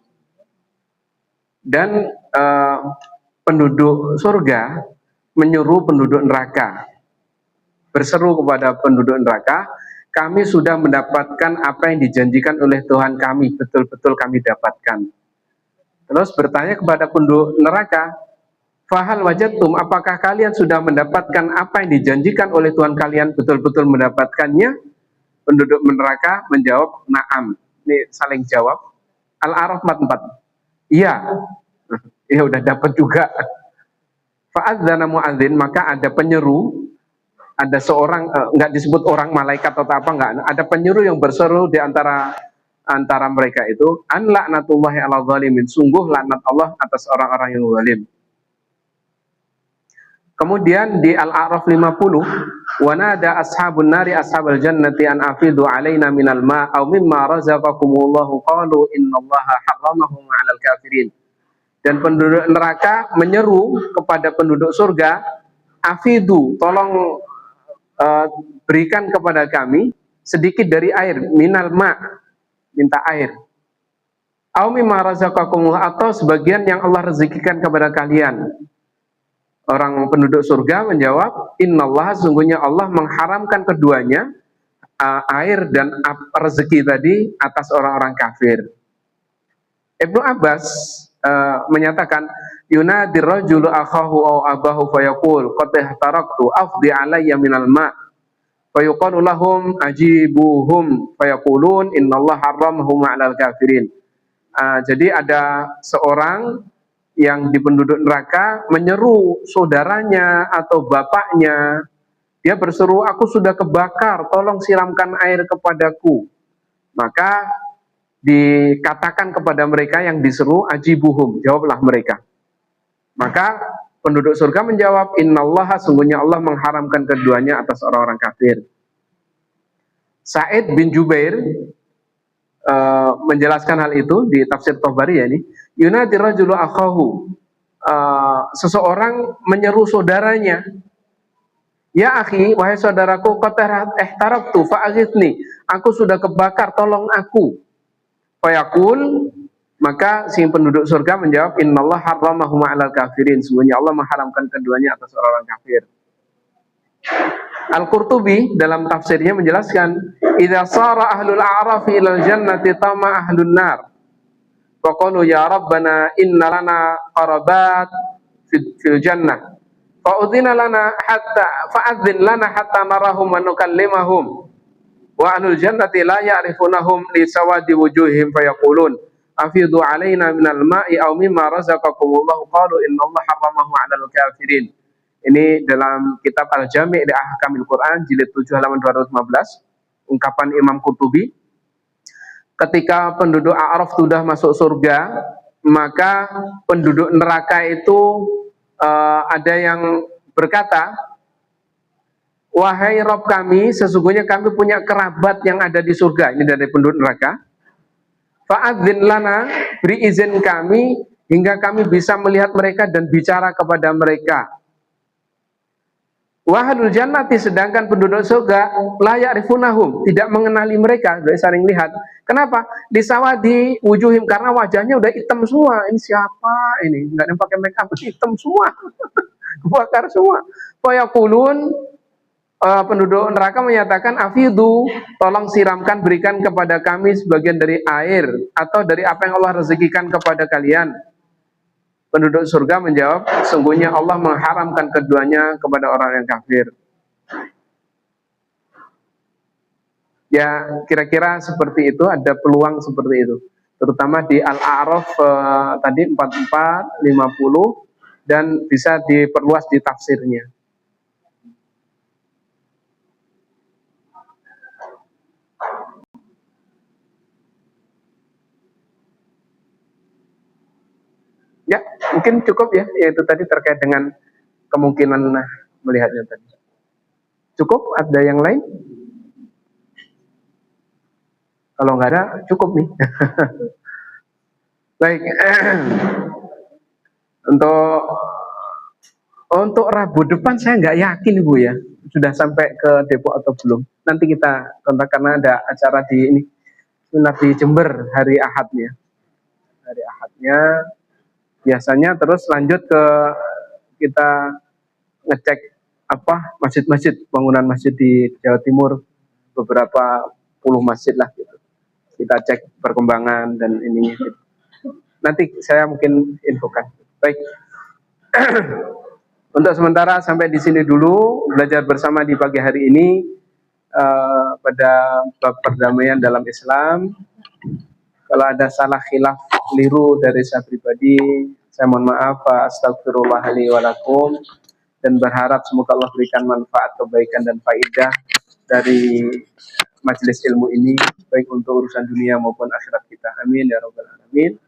Dan penduduk surga menyuruh penduduk neraka, berseru kepada penduduk neraka, kami sudah mendapatkan apa yang dijanjikan oleh Tuhan kami, betul-betul kami dapatkan. Terus bertanya kepada penduduk neraka, fahal wajadtum, apakah kalian sudah mendapatkan apa yang dijanjikan oleh Tuhan kalian, betul-betul mendapatkannya? Penduduk neraka menjawab, na'am. Ini saling jawab. Al-A'raf 44. Iya. Ya udah dapat juga. Fa'adzana mu'adzin, maka ada penyeru, ada seorang, nggak disebut orang malaikat atau apa, nggak, ada penyeru yang berseru di antara mereka itu, an laknatullahi ala zalimin, sungguh laknat Allah atas orang-orang yang zalim. Kemudian di Al-A'raf 50, wa nada ashabun nari ashabal jannati an afidu alaina minal ma' aw mimma razaqakumullahu qalu innallaha harramahum 'alal kafirin. Dan penduduk neraka menyeru kepada penduduk surga, afidu, tolong berikan kepada kami sedikit dari air, minal ma', minta air. Aw mimma razaqakumullah, atau sebagian yang Allah rezekikan kepada kalian. Orang penduduk surga menjawab, innallaha, sungguhnya Allah mengharamkan keduanya, air dan rezeki tadi, atas orang-orang kafir. Ibnu Abbas menyatakan, yunadir rajulu akhahu aw abahu fayaqul qad ihtaraktu afdi alayya minal ma' fayuqalu lahum ajibuhum fayaqulun innallaha harramahum 'alal kafirin. Jadi ada seorang yang di penduduk neraka menyeru saudaranya atau bapaknya, dia berseru, aku sudah kebakar, tolong siramkan air kepadaku. Maka dikatakan kepada mereka yang diseru, ajibuhum, jawablah mereka. Maka penduduk surga menjawab, innallaha, sungguhnya Allah mengharamkan keduanya atas orang-orang kafir. Sa'id bin Jubair menjelaskan hal itu di tafsir Tabari, ya, ini yunadi rajulu akhahu, seseorang menyeru saudaranya, ya akhi, wahai saudaraku, qad ihtaraktu fa'aghithni, aku sudah kebakar, tolong aku. Fayaqul, maka si penduduk surga menjawab, innallaha harramahum 'alal kafirin, sungguhnya Allah mengharamkan keduanya atas orang-orang kafir. Al-Qurtubi dalam tafsirnya menjelaskan, idza sara ahlul a'rafi ilal jannati tama ahlun nar wa qalu ya rabbana inna lana qarabat fil jannah fa'udhina lana hatta fa'adzin lana hatta narahum wa nukallimahum wa ahlul jannati la ya'rifunahum li sawadi wujuhim fayaqulun afidu alaina minal ma'i aw mimma razaqakumullahu qalu innallaha harramahu 'alal kafirin. Ini dalam kitab Al-Jami' li Ahkamil Quran jilid 7 halaman 215, ungkapan Imam Qurtubi. Ketika penduduk A'raf sudah masuk surga, maka penduduk neraka itu ada yang berkata, wahai Rabb kami, sesungguhnya kami punya kerabat yang ada di surga. Ini dari penduduk neraka. Fa'adzin lana, beri izin kami hingga kami bisa melihat mereka dan bicara kepada mereka. Wahlul jannati, sedangkan penduduk surga la ya'rifunahum, tidak mengenali mereka, sudah saling lihat. Kenapa? Disawadi wujuhim, karena wajahnya udah hitam semua. Ini siapa ini? Enggak ada yang pakai make up, hitam semua. Kebakar semua. Fayaqulun, penduduk neraka menyatakan, afidu, tolong siramkan, berikan kepada kami sebagian dari air atau dari apa yang Allah rezekikan kepada kalian. Penduduk surga menjawab, sungguhnya Allah mengharamkan keduanya kepada orang yang kafir. Ya, kira-kira seperti itu, ada peluang seperti itu. Terutama di Al-A'raf tadi 44, 50, dan bisa diperluas di tafsirnya. Ya, mungkin cukup ya, yaitu tadi terkait dengan kemungkinan melihatnya tadi. Cukup? Ada yang lain? Kalau nggak ada, cukup nih. Baik, untuk Rabu depan saya nggak yakin Bu ya, sudah sampai ke Depok atau belum. Nanti kita kontak karena ada acara di ini, di Jember hari Ahadnya. Hari Ahadnya. Biasanya terus lanjut ke kita ngecek apa masjid-masjid, bangunan masjid di Jawa Timur, beberapa puluh masjid lah gitu. Kita cek perkembangan dan ininya gitu. Nanti saya mungkin infokan. Baik. Untuk sementara sampai di sini dulu belajar bersama di pagi hari ini pada bab perdamaian dalam Islam. Kalau ada salah khilaf keliru dari saya pribadi, saya mohon maaf. Astagfirullah li wa lakum, dan berharap semoga Allah berikan manfaat, kebaikan dan faidah dari majelis ilmu ini, baik untuk urusan dunia maupun akhirat kita. Amin ya rabbal alamin.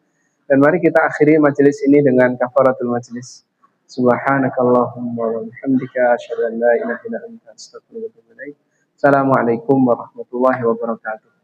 Dan mari kita akhiri majelis ini dengan kafaratul majelis. Subhanakallahumma wa bihamdika asyhadu an la ilaha illa anta astaghfiruka wa atubu ilaik. Assalamualaikum warahmatullahi wabarakatuh.